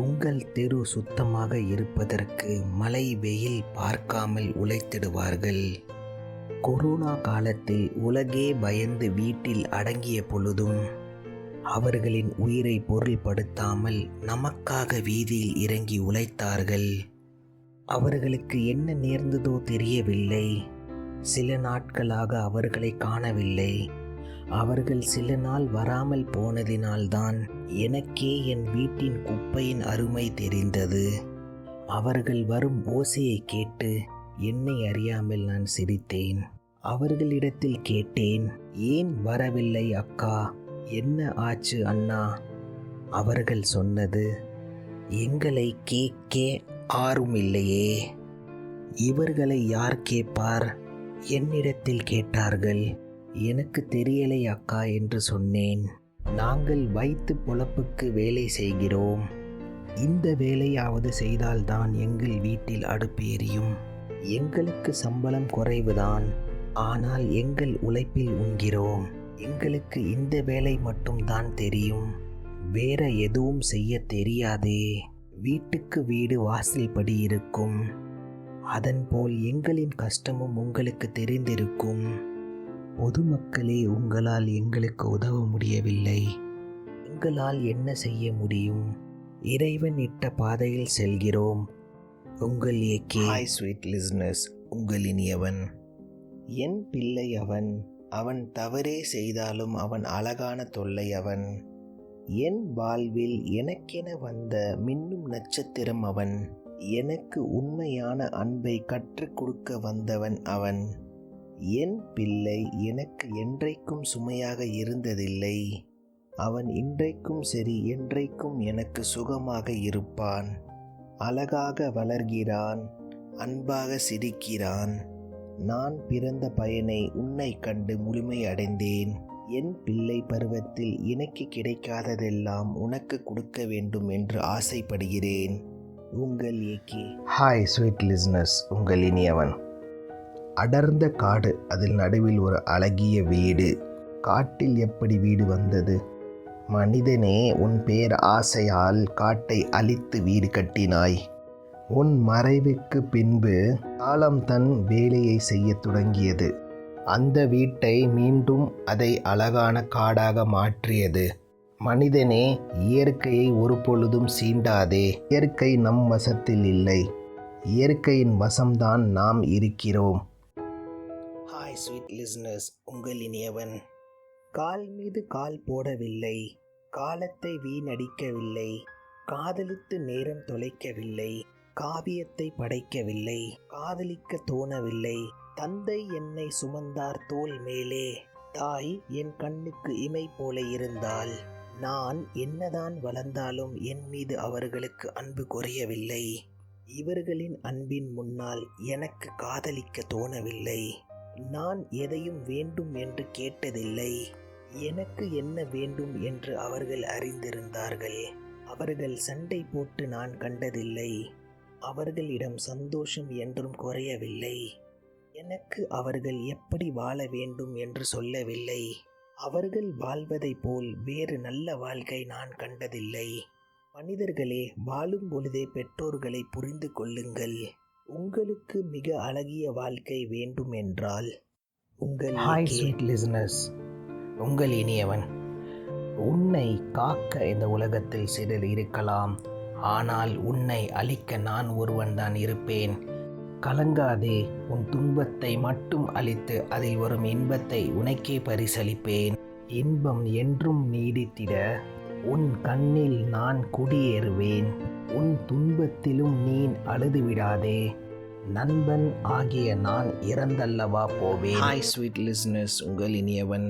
[SPEAKER 1] உங்கள் தெரு சுத்தமாக இருப்பதற்கு மழை வெயில் பார்க்காமல் உழைத்திடுவார்கள். கொரோனா காலத்தில் உலகே பயந்து வீட்டில் அடங்கிய பொழுதும் அவர்களின் உயிரை பொருள்படுத்தாமல் நமக்காக வீதியில் இறங்கி உழைத்தார்கள். அவர்களுக்கு என்ன நேர்ந்ததோ தெரியவில்லை. சில நாட்களாக அவர்களை காணவில்லை. அவர்கள் சில நாள் வராமல் போனதினால்தான் எனக்கே என் வீட்டின் குப்பையின் அருமை தெரிந்தது. அவர்கள் வரும் ஓசையை கேட்டு என்னை அறியாமல் நான் சிரித்தேன். அவர்களிடத்தில் கேட்டேன், ஏன் வரவில்லை அக்கா, என்ன ஆச்சு அண்ணா? அவர்கள் சொன்னது, எங்களை கேட்க ஆரும் இல்லையே, இவர்களை யார் கேட்பார்? என்னிடத்தில் கேட்டார்கள். எனக்கு தெரியலை அக்கா என்று சொன்னேன். நாங்கள் வயிற்று பொழப்புக்கு வேலை செய்கிறோம். இந்த வேலையாவது செய்தால்தான் எங்கள் வீட்டில் அடுப்பு எரியும். எங்களுக்கு சம்பளம் குறைவுதான், ஆனால் எங்கள் உழைப்பில் உண்கிறோம். எங்களுக்கு இந்த வேலை மட்டும்தான் தெரியும், வேற எதுவும் செய்ய தெரியாதே. வீட்டுக்கு வீடு வாசல் படி இருக்கும். அதன்போல் எங்களின் கஷ்டமும் உங்களுக்கு தெரிந்திருக்கும். பொதுமக்களே, உங்களால் எங்களுக்கு உதவ முடியவில்லை. எங்களால் என்ன செய்ய முடியும்? இறைவன் இட்ட பாதையில் செல்கிறோம். உங்கள் ஏகே.
[SPEAKER 2] ஹாய் ஸ்வீட் லிஸ்னஸ், உங்கள் இனியவன்.
[SPEAKER 1] என் பிள்ளை அவன். அவன் தவறே செய்தாலும் அவன் அழகான தொல்லை அவன். என் வாழ்வில் எனக்கென வந்த மின்னும் நட்சத்திரம் அவன். எனக்கு உண்மையான அன்பை கற்றுக் கொடுக்க வந்தவன் அவன். என் பிள்ளை எனக்கு என்றைக்கும் சுமையாக இருந்ததில்லை. அவன் இன்றைக்கும் சரி என்றைக்கும் எனக்கு சுகமாக இருப்பான். அழகாக வளர்கிறான், அன்பாக சிரிக்கிறான். நான் பிறந்த பயனை உன்னை கண்டு முழுமை அடைந்தேன். என் பிள்ளை பருவத்தில் எனக்கு கிடைக்காததெல்லாம் உனக்கு கொடுக்க வேண்டும் என்று ஆசைப்படுகிறேன். உங்கள் ஏகே.
[SPEAKER 2] ஹாய் ஸ்வீட் லிஸ்னஸ், உங்கள் இனியவன். அடர்ந்த காடு, அதில் நடுவில் ஒரு அழகிய வீடு. காட்டில் எப்படி வீடு வந்தது? மனிதனே, உன் பேர் ஆசையால் காட்டை அழித்து வீடு கட்டினாய். உன் மறைவுக்கு பின்பு காலம் தன் வேலையை செய்ய தொடங்கியது. அந்த வீட்டை மீண்டும் அதை அழகான காடாக மாற்றியது. மனிதனே, இயற்கையை ஒரு பொழுதும் சீண்டாதே. இயற்கை நம் வசத்தில் இல்லை. இயற்கையின் வசம்தான் நாம் இருக்கிறோம்.
[SPEAKER 1] ஹாய் ஸ்வீட் லிஸ்னஸ், உங்கள் இனியவன். கால் மீது கால் போடவில்லை, காலத்தை வீணடிக்கவில்லை, காதலித்து நேரம் தொலைக்கவில்லை, காவியத்தை படைக்கவில்லை, காதலிக்க தோணவில்லை. தந்தை என்னை சுமந்தார் தோள் மேலே, தாய் என் கண்ணுக்கு இமை போல இருந்தால். நான் என்னதான் வளர்ந்தாலும் என் மீது அவர்களுக்கு அன்பு குறையவில்லை. இவர்களின் அன்பின் முன்னால் எனக்கு காதலிக்க தோணவில்லை. நான் எதையும் வேண்டும் என்று கேட்டதில்லை. எனக்கு என்ன வேண்டும் என்று அவர்கள் அறிந்திருந்தார்கள். அவர்கள் சண்டை போட்டு நான் கண்டதில்லை. அவர்களிடம் சந்தோஷம் என்றும் குறையவில்லை. எனக்கு அவர்கள் எப்படி வாழ வேண்டும் என்று சொல்லவில்லை. அவர்கள் வாழ்வதைப் போல் வேறு நல்ல வாழ்க்கை நான் கண்டதில்லை. மனிதர்களே, வாழும் பொழுதே பெற்றோர்களை புரிந்து கொள்ளுங்கள். உங்களுக்கு மிக அழகிய வாழ்க்கை வேண்டும் என்றால் உங்கள்
[SPEAKER 2] ஹாய் ஸ்வீட் லிஸ்னஸ், உங்கள் இனியவன். உன்னை காக்க இந்த உலகத்தில் சிலர் இருக்கலாம், ஆனால் உன்னை அழிக்க நான் ஒருவன்தான் இருப்பேன். கலங்காதே, உன் துன்பத்தை மட்டும் அழித்து அதில் வரும் இன்பத்தை உனக்கே பரிசளிப்பேன்.
[SPEAKER 1] இன்பம் என்றும் நீடித்திட உன் கண்ணில் நான் குடியேறுவேன். உன் துன்பத்திலும் நீ அழுது விடாதே. நண்பன் ஆகிய நான் இறந்தல்லவா போவேன்.
[SPEAKER 2] ஹாய் ஸ்வீட் லிஸ்னர்ஸ், உங்கள் இனியவன்.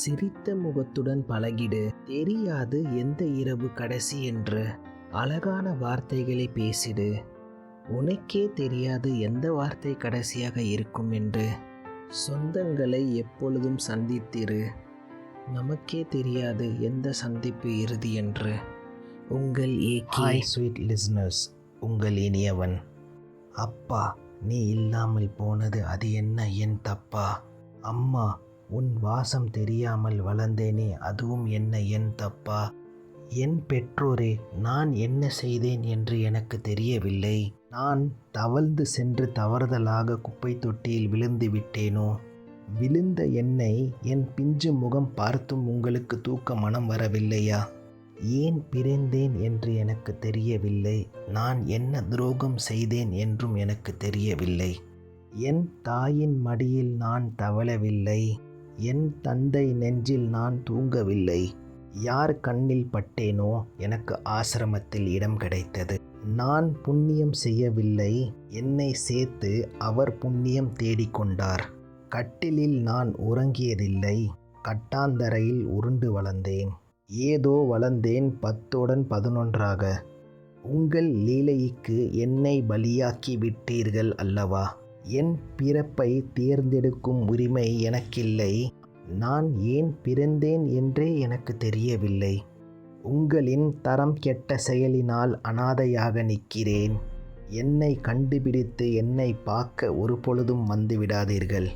[SPEAKER 1] சிரித்த முகத்துடன் பழகிடு. தெரியாது எந்த இரவு கடைசி என்று. அழகான வார்த்தைகளை பேசிடு. உனக்கே தெரியாது எந்த வார்த்தை கடைசியாக இருக்கும் என்று. சொந்தங்களை எப்பொழுதும் சந்தித்திரு. நமக்கே தெரியாது எந்த சந்திப்பு இறுதி என்று. உங்கள்
[SPEAKER 2] ஹாய் ஸ்வீட் லிஸ்னர்ஸ், உங்கள் இனியவன்.
[SPEAKER 1] அப்பா, நீ இல்லாமல் போனது அது என்ன என் தப்பா? அம்மா, உன் வாசம் தெரியாமல் வளர்ந்தேனே, அதுவும் என்ன என் தப்பா? என் பெற்றோரே, நான் என்ன செய்தேன் என்று எனக்கு தெரியவில்லை. நான் தவழ்ந்து சென்று தவறுதலாக குப்பை தொட்டியில் விழுந்து விட்டேனோ? விழுந்த என்னை என் பிஞ்சு முகம் பார்த்தும் உங்களுக்கு தூக்க மனம் வரவில்லையா? ஏன் பிறந்தேன் என்று எனக்கு தெரியவில்லை. நான் என்ன துரோகம் செய்தேன் என்றும் எனக்கு தெரியவில்லை. என் தாயின் மடியில் நான் தவழவில்லை. என் தந்தை நெஞ்சில் நான் தூங்கவில்லை. யார் கண்ணில் பட்டேனோ எனக்கு ஆசிரமத்தில் இடம் கிடைத்தது. நான் புண்ணியம் செய்யவில்லை. என்னை சேர்த்து அவர் புண்ணியம் தேடிக்கொண்டார். கட்டிலில் நான் உறங்கியதில்லை. கட்டாந்தரையில் உருண்டு வளர்ந்தேன். ஏதோ வளர்ந்தேன் 10உடன் 11ஆக. உங்கள் லீலைக்கு என்னை பலியாக்கி விட்டீர்கள் அல்லவா? என் பிறப்பை தேர்ந்தெடுக்கும் உரிமை எனக்கில்லை. நான் ஏன் பிறந்தேன் என்றே எனக்கு தெரியவில்லை. உங்களின் தரம் கெட்ட செயலினால் அனாதையாக நிற்கிறேன். என்னை கண்டுபிடித்து என்னை பார்க்க ஒரு பொழுதும் வந்து விடாதீர்கள்.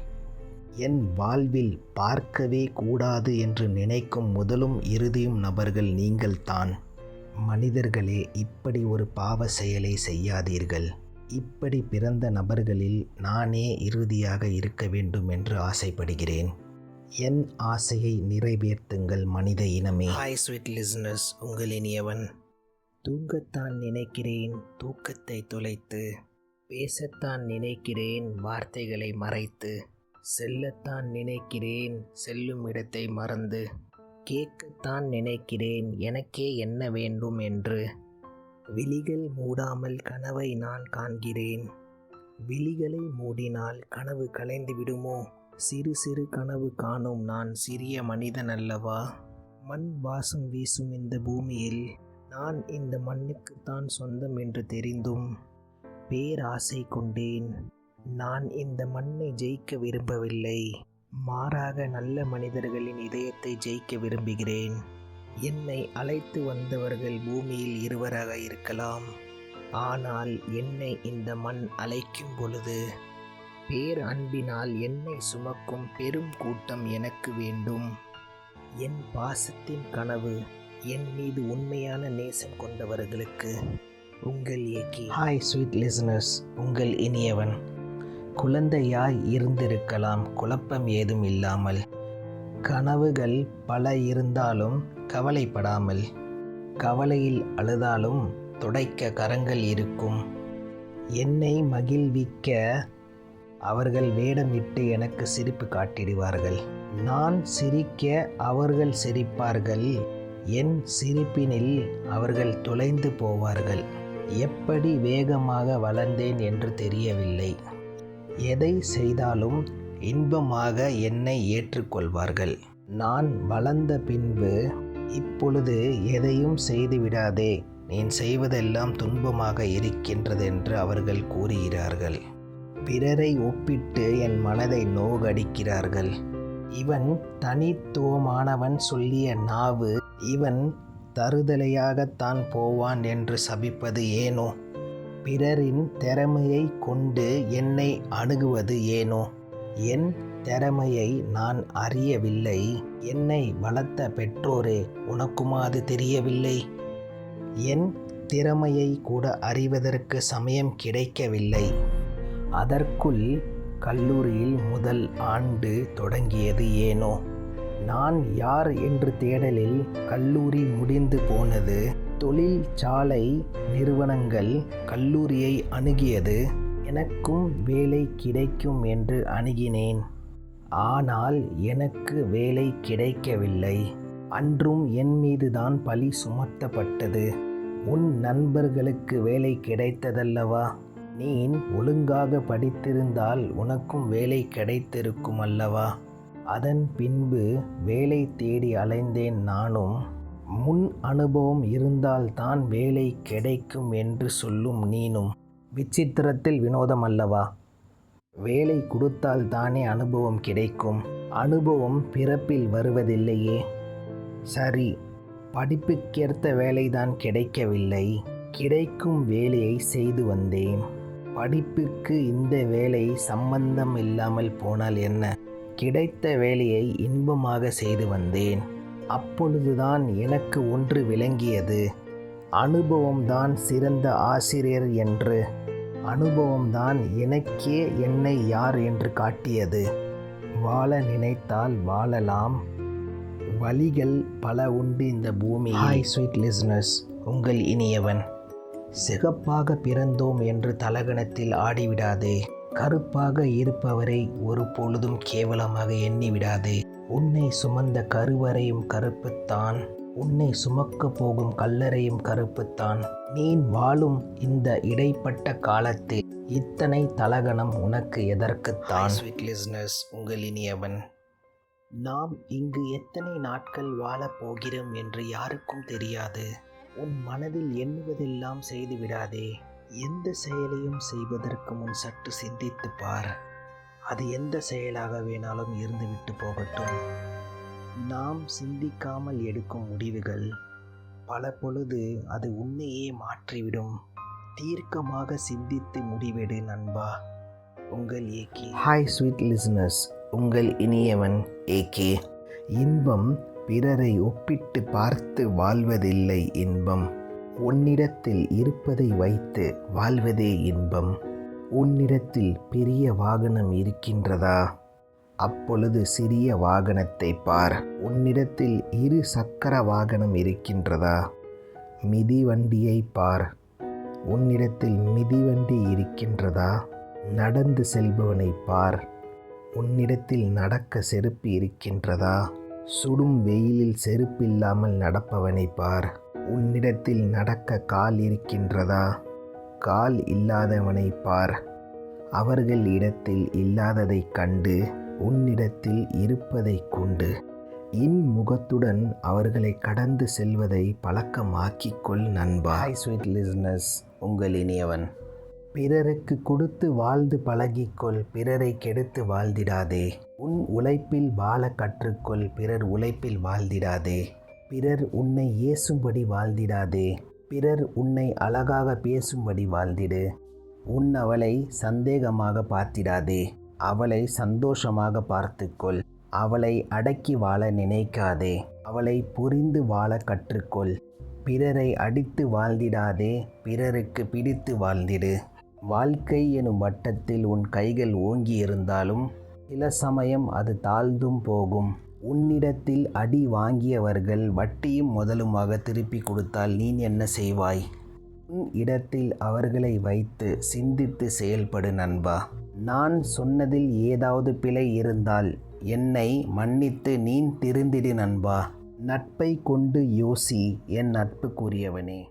[SPEAKER 1] என் வாழ்வில் பார்க்கவே கூடாது என்று நினைக்கும் முதலும் இறுதியும் நபர்கள் நீங்கள்தான். மனிதர்களே, இப்படி ஒரு பாவ செயலை செய்யாதீர்கள். இப்படி பிறந்த நபர்களில் நானே இறுதியாக இருக்க வேண்டும் என்று ஆசைப்படுகிறேன். என் ஆசையை நிறைவேற்றுங்கள் மனித இனமே.
[SPEAKER 2] ஹாய் ஸ்வீட் லிஸ்னர்ஸ், உங்கள் இனியவன்.
[SPEAKER 1] தூங்கத்தான் நினைக்கிறேன் தூக்கத்தை தொலைத்து. பேசத்தான் நினைக்கிறேன் வார்த்தைகளை மறைத்து. செல்லத்தான் நினைக்கிறேன் செல்லும் இடத்தை மறந்து. கேட்கத்தான் நினைக்கிறேன் எனக்கே என்ன வேண்டும் என்று. விழிகள் மூடாமல் கனவை நான் காண்கிறேன். விழிகளை மூடினால் கனவு கலைந்து விடுமோ? சிறு சிறு கனவு காணும் நான் சிறிய மனிதன் அல்லவா? மண் வாசம் வீசும் இந்த பூமியில் நான் இந்த மண்ணுக்குத்தான் சொந்தம் என்று தெரிந்தும் பேராசை கொண்டேன். நான் இந்த மண்ணை ஜெயிக்க விரும்பவில்லை. மாறாக நல்ல மனிதர்களின் இதயத்தை ஜெயிக்க விரும்புகிறேன். என்னை அழைத்து வந்தவர்கள் பூமியில் இருவராக இருக்கலாம். ஆனால் என்னை இந்த மண் அழைக்கும் பொழுது பேர் அன்பினால் என்னை சுமக்கும் பெரும் கூட்டம் எனக்கு வேண்டும். என் பாசத்தின் கனவு என் மீது உண்மையான நேசம் கொண்டவர்களுக்கு. உங்கள் ஏகி.
[SPEAKER 2] ஹாய் ஸ்வீட் லிசனர்ஸ், உங்கள் இனியவன்.
[SPEAKER 1] குழந்தையாய் இருந்திருக்கலாம், குழப்பம் ஏதும் இல்லாமல். கனவுகள் பல இருந்தாலும் கவலைப்படாமல். கவலையில் அழுதாலும் துடைக்க கரங்கள் இருக்கும். என்னை மகிழ்விக்க அவர்கள் வேடமிட்டு எனக்கு சிரிப்பு காட்டிடுவார்கள். நான் சிரிக்க அவர்கள் சிரிப்பார்கள். என் சிரிப்பினில் அவர்கள் தொலைந்து போவார்கள். எப்படி வேகமாக வளர்ந்தேன் என்று தெரியவில்லை. எதை செய்தாலும் இன்பமாக என்னை ஏற்றுக்கொள்வார்கள். நான் வளர்ந்த பின்பு இப்பொழுது எதையும் செய்துவிடாதே, நீ செய்வதெல்லாம் துன்பமாக இருக்கின்றது என்று அவர்கள் கூறுகிறார்கள். பிறரை ஒப்பிட்டு என் மனதை நோகடிக்கிறார்கள். இவன் தனித்துவமானவன் சொல்லிய நாவு இவன் தருதலையாகத்தான் போவான் என்று சபிப்பது ஏனோ? பிறரின் திறமையை கொண்டு என்னை அணுகுவது ஏனோ? என் திறமையை நான் அறியவில்லை. என்னை வளர்த்த பெற்றோரே, உனக்குமா அது தெரியவில்லை? என் திறமையை கூட அறிவதற்கு சமயம் கிடைக்கவில்லை. அதற்குள் கல்லூரியில் முதல் ஆண்டு தொடங்கியது ஏனோ? நான் யார் என்று தேடலில் கல்லூரி முடிந்து போனது. தொழிற்சாலை நிறுவனங்கள் கல்லூரியை அணுகியது. எனக்கும் வேலை கிடைக்கும் என்று அணுகினேன். ஆனால் எனக்கு வேலை கிடைக்கவில்லை. அன்றும் என் மீதுதான் பழி சுமத்தப்பட்டது. உன் நண்பர்களுக்கு வேலை கிடைத்ததல்லவா? நீ ஒழுங்காக படித்திருந்தால் உனக்கும் வேலை கிடைத்திருக்கும் அல்லவா? அதன் பின்பு வேலை தேடி அலைந்தேன் நானும். முன் அனுபவம் இருந்தால்தான் வேலை கிடைக்கும் என்று சொல்லும் நீனும். விசித்திரத்தில் வினோதம் அல்லவா? வேலை கொடுத்தால் தானே அனுபவம் கிடைக்கும். அனுபவம் பிறப்பில் வருவதில்லையே. சரி, படிப்புக்கேற்ற வேலைதான் கிடைக்கவில்லை. கிடைக்கும் வேலையை செய்து வந்தேன். படிப்புக்கு இந்த வேலை சம்பந்தம் இல்லாமல் போனால் என்ன? கிடைத்த வேலையை இன்பமாக செய்து வந்தேன். அப்பொழுதுதான் எனக்கு ஒன்று விளங்கியது. அனுபவம்தான் சிறந்த ஆசிரியர் என்று. அனுபவம்தான் எனக்கே என்னை யார் என்று காட்டியது. வாழ நினைத்தால் வாழலாம். வழிகள் பல உண்டு இந்த பூமி. ஹாய் ஸ்வீட் லிஸ்னஸ், உங்கள் இனியவன். சிகப்பாக பிறந்தோம் என்று தலகணத்தில் ஆடிவிடாதே. கருப்பாக இருப்பவரை ஒரு பொழுதும் கேவலமாக எண்ணிவிடாதே. உன்னை சுமந்த கருவறையும் கருப்புத்தான். உன்னை சுமக்க போகும் கல்லறையும் கருப்புத்தான். நீ வாழும் இந்த இடைப்பட்ட காலத்தில் இத்தனை தலகணம் உனக்கு எதற்குத்தான்? ஸ்வீட் லிஸ்னஸ், உங்கள் இனியவன். நாம் இங்கு எத்தனை நாட்கள் வாழப் போகிறோம் என்று யாருக்கும் தெரியாது. உன் மனதில் எண்ணுவதெல்லாம் செய்து விடாதே. எந்த செயலையும் செய்வதற்கு முன் சற்று சிந்தித்து பார். அது எந்த செயலாக வேணாலும் இருந்துவிட்டு போகட்டும். நாம் சிந்திக்காமல் எடுக்கும் முடிவுகள் பல பொழுது அது உன்னையே மாற்றிவிடும். தீர்க்கமாக சிந்தித்து முடிவெடு நண்பா. உங்கள் ஏகே. ஹாய் ஸ்வீட் லிஸ்னஸ், உங்கள் இனியவன் ஏகே. இன்பம் பிறரை ஒப்பிட்டு பார்த்து வாழ்வதில்லை இன்பம். உன்னிடத்தில் இருப்பதை வைத்து வாழ்வதே இன்பம். உன்னிடத்தில் பெரிய வாகனம் இருக்கின்றதா? அப்பொழுது சிறிய வாகனத்தை பார். உன்னிடத்தில் 2 சக்கர வாகனம் இருக்கின்றதா? மிதிவண்டியை பார். உன்னிடத்தில் மிதிவண்டி இருக்கின்றதா? நடந்து செல்பவனை பார். உன்னிடத்தில் நடக்க செருப்பு இருக்கின்றதா? சுடும் வெயிலில் செருப்பில்லாமல் நடப்பவனை பார். உன்னிடத்தில் நடக்க கால் இருக்கின்றதா? கால் இல்லாதவனை பார். அவர்கள் இடத்தில் இல்லாததைக் கண்டு உன்னிடத்தில் இருப்பதைக் கொண்டு இன்முகத்துடன் அவர்களை கடந்து செல்வதை பழக்கமாக்கிக் கொள் நண்பா. ஹாய் ஸ்வீட் லிஸ்னஸ், உங்கள் இனியவன். பிறருக்கு கொடுத்து வாழ்ந்து பழகிக்கொள். பிறரை கெடுத்து வாழ்ந்திடாதே. உன் உழைப்பில் வாழ கற்றுக்கொள். பிறர் உழைப்பில் வாழ்ந்திடாதே. பிறர் உன்னை ஏசும்படி வாழ்ந்திடாதே. பிறர் உன்னை அழகாக பேசும்படி வாழ்ந்திடு. உன் அவளை சந்தேகமாக பார்த்திடாதே. அவளை சந்தோஷமாக பார்த்துக்கொள். அவளை அடக்கி வாழ நினைக்காதே. அவளை புரிந்து வாழ கற்றுக்கொள். பிறரை அடித்து வாழ்ந்திடாதே. பிறருக்கு பிடித்து வாழ்ந்திடு. வாழ்க்கை எனும் வட்டத்தில் உன் கைகள் ஓங்கி இருந்தாலும் சில சமயம் அது தாழ்ந்தும் போகும். உன்னிடத்தில் அடி வாங்கியவர்கள் வட்டியும் முதலுமாக திருப்பி கொடுத்தால் நீ என்ன செய்வாய்? உன் இடத்தில் அவர்களை வைத்து சிந்தித்து செயல்படு நண்பா. நான் சொன்னதில் ஏதாவது பிழை இருந்தால் என்னை மன்னித்து நீ திருந்திடு நண்பா. நட்பை கொண்டு யோசி என் நட்புக்குரியவனே.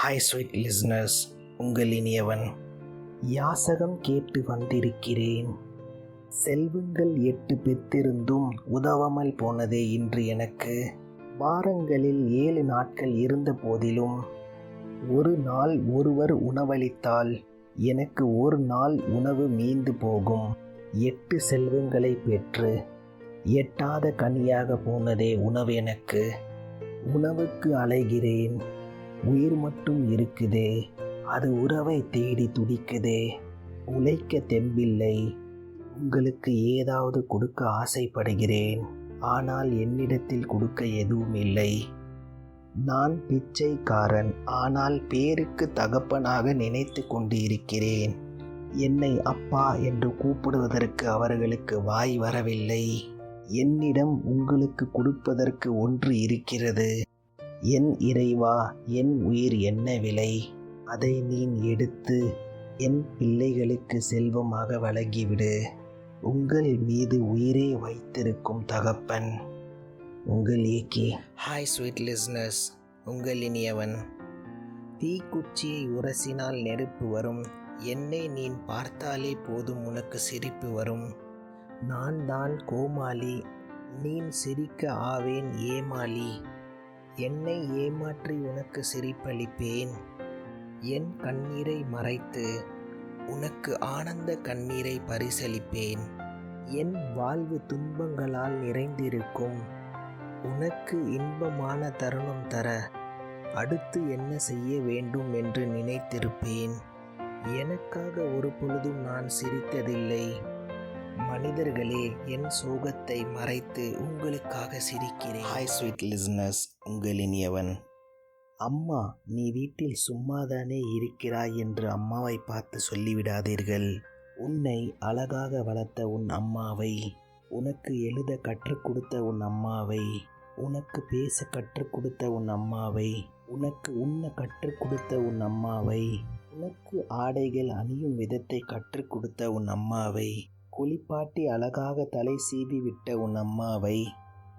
[SPEAKER 2] ஹாய் ஸ்வீட் லிஸ்னர்ஸ், உங்கள் இனியவன்.
[SPEAKER 1] யாசகம் கேட்டு வந்திருக்கிறேன். செல்வங்கள் 8 பெற்றிருந்தும் உதவாமல் போனதே இன்று எனக்கு. வாரங்களில் 7 நாட்கள் இருந்த போதிலும் ஒரு நாள் ஒருவர் உணவளித்தால் எனக்கு ஒரு நாள் உணவு மீந்து போகும். 8 செல்வங்களை பெற்று எட்டாத கனியாக போனதே உணவு எனக்கு. உணவுக்கு அலைகிறேன், உயிர் மட்டும் இருக்குதே, அது உறவை தேடி துடிக்குதே. உழைக்க தெம்பில்லை, உங்களுக்கு ஏதாவது கொடுக்க ஆசைப்படுகிறேன், ஆனால் என்னிடத்தில் கொடுக்க எதுவும் இல்லை. நான் பிச்சைக்காரன், ஆனால் பேருக்கு தகப்பனாக நினைத்து கொண்டு இருக்கிறேன். என்னை அப்பா என்று கூப்பிடுவதற்கு அவர்களுக்கு வாய் வரவில்லை. என்னிடம் உங்களுக்கு கொடுப்பதற்கு ஒன்று இருக்கிறது. என் இறைவா, என் உயிர் என்ன விலை? அதை நீ எடுத்து என் பிள்ளைகளுக்கு செல்வமாக வழங்கிவிடு. உங்கள் மீது உயிரே வைத்திருக்கும் தகப்பன், உங்கள் ஏகே.
[SPEAKER 2] ஹாய் ஸ்வீட் லிஸ்னர்ஸ், உங்கள் இனியவன்.
[SPEAKER 1] தீக்குச்சியை உரசினால் நெருப்பு வரும். என்னை நீ பார்த்தாலே போதும் உனக்கு சிரிப்பு வரும். நான் தான் கோமாளி, நீ சிரிக்க ஆவேன் ஏமாளி. என்னை ஏமாற்றி உனக்கு சிரிப்பளிப்பேன். என் கண்ணீரை மறைத்து உனக்கு ஆனந்த கண்ணீரை பரிசளிப்பேன். என் வாழ்வு துன்பங்களால் நிறைந்திருக்கும். உனக்கு இன்பமான தருணம் தர அடுத்து என்ன செய்ய வேண்டும் என்று நினைத்திருப்பேன். எனக்காக ஒரு பொழுதும் நான் சிரித்ததில்லை. மனிதர்களே, என் சோகத்தை மறைத்து உங்களுக்காக சிரிக்கிறேன்.
[SPEAKER 2] ஹாய் ஸ்வீட் லிஸ்னர்ஸ், உங்கள் இனியவன்.
[SPEAKER 1] அம்மா, நீ வீட்டில் சும்மாதானே இருக்கிறாய் என்று அம்மாவை பார்த்து சொல்லிவிடாதீர்கள். உன்னை அழகாக வளர்த்த உன் அம்மாவை, உனக்கு எழுத கற்றுக் கொடுத்த உன் அம்மாவை, உனக்கு பேச கற்றுக் கொடுத்த உன் அம்மாவை, உனக்கு உண்ண கற்றுக் கொடுத்த உன் அம்மாவை, உனக்கு ஆடைகள் அணியும் விதத்தை கற்றுக் கொடுத்த உன் அம்மாவை, குளிப்பாட்டி அழகாக தலை சீவி விட்ட உன் அம்மாவை,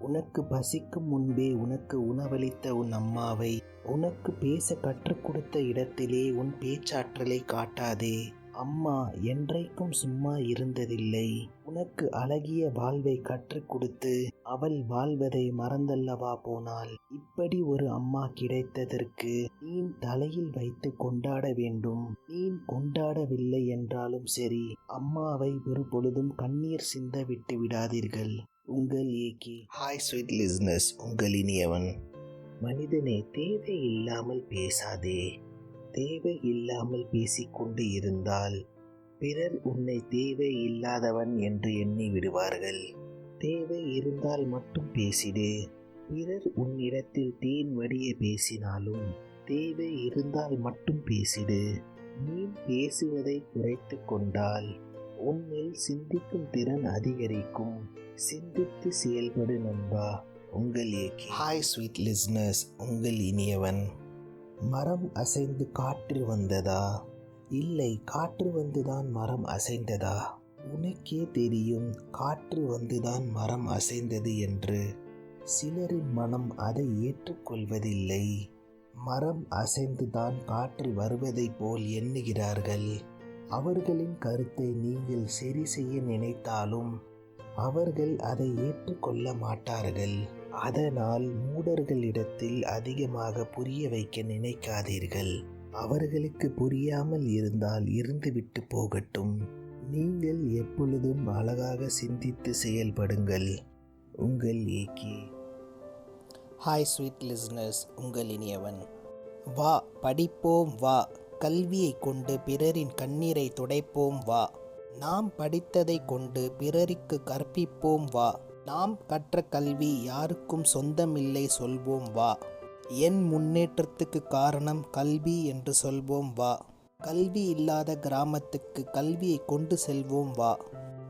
[SPEAKER 1] உனக்கு பசிக்கும் முன்பே உனக்கு உணவளித்த உன் அம்மாவை, உனக்கு பேச கற்றுக் கொடுத்த இடத்திலே உன் பேச்சாற்றலை காட்டாதே. அம்மா என்றைக்கும் சும்மா இருந்ததில்லை. உனக்கு அழகிய வாழ்வை கற்றுக் கொடுத்து அவள் வாழ்வதை மறந்தல்லவா போனாள். இப்படி ஒரு அம்மா கிடைத்ததற்கு நீ தலையில் வைத்து கொண்டாட வேண்டும். நீ கொண்டாடவில்லை என்றாலும் சரி, அம்மாவை ஒரு பொழுதும் கண்ணீர் சிந்த விட்டு விடாதீர்கள். உங்கள் ஏகே.
[SPEAKER 2] ஹாய் ஸ்வீட் லிஸ்னர்ஸ், உங்கள் இனியவன்.
[SPEAKER 1] மனிதனே, தேவையில்லாமல் பேசாதே. தேவை இல்லாமல் பேசிக்கொண்டு இருந்தால் பிறர் உன்னை தேவை இல்லாதவன் என்று எண்ணி விடுவார்கள். தேவை இருந்தால் மட்டும் பேசிடு. பிறர் உன்னிடத்தில் தேன் வடிய பேசினாலும் தேவை இருந்தால் மட்டும் பேசிடு. நீ பேசுவதை குறைத்து கொண்டால் உன்னில் சிந்திக்கும் திறன் அதிகரிக்கும். சிந்தித்து செயல்படு நண்பா. உங்கள் ஏகே.
[SPEAKER 2] ஹாய் ஸ்வீட் லிஸ்னர்ஸ், உங்கள் இனியவன்.
[SPEAKER 1] மரம் அசைந்து காற்று வந்ததா? இல்லை, காற்று வந்துதான் மரம் அசைந்ததா? உனக்கே தெரியும் காற்று வந்துதான் மரம் அசைந்தது என்று. சிலரின் மனம் அதை ஏற்றுக்கொள்வதில்லை. மரம் அசைந்துதான் காற்று வருவதைப் போல் எண்ணுகிறார்கள். அவர்களின் கருத்தை நீங்கள் சரி செய்ய நினைத்தாலும் அவர்கள் அதை ஏற்றுக்கொள்ள மாட்டார்கள். அதனால் மூடர்களிடத்தில் அதிகமாக புரிய வைக்க நினைக்காதீர்கள். அவர்களுக்கு புரியாமல் இருந்தால் இருந்துவிட்டு போகட்டும். நீங்கள் எப்பொழுதும் அழகாக சிந்தித்து செயல்படுங்கள். உங்கள் ஏகே.
[SPEAKER 2] ஹாய் ஸ்வீட் லிஸ்னர்ஸ், உங்கள் இனியவன். வா படிப்போம், வா கல்வியை கொண்டு பிறரின் கண்ணீரை துடைப்போம், வா நாம் படித்ததை கொண்டு பிறருக்கு கற்பிப்போம், வா நாம் கற்ற கல்வி யாருக்கும் சொந்தமில்லை சொல்வோம், வா என் முன்னேற்றத்துக்கு காரணம் கல்வி என்று சொல்வோம், வா கல்வி இல்லாத கிராமத்துக்கு கல்வியை கொண்டு செல்வோம், வா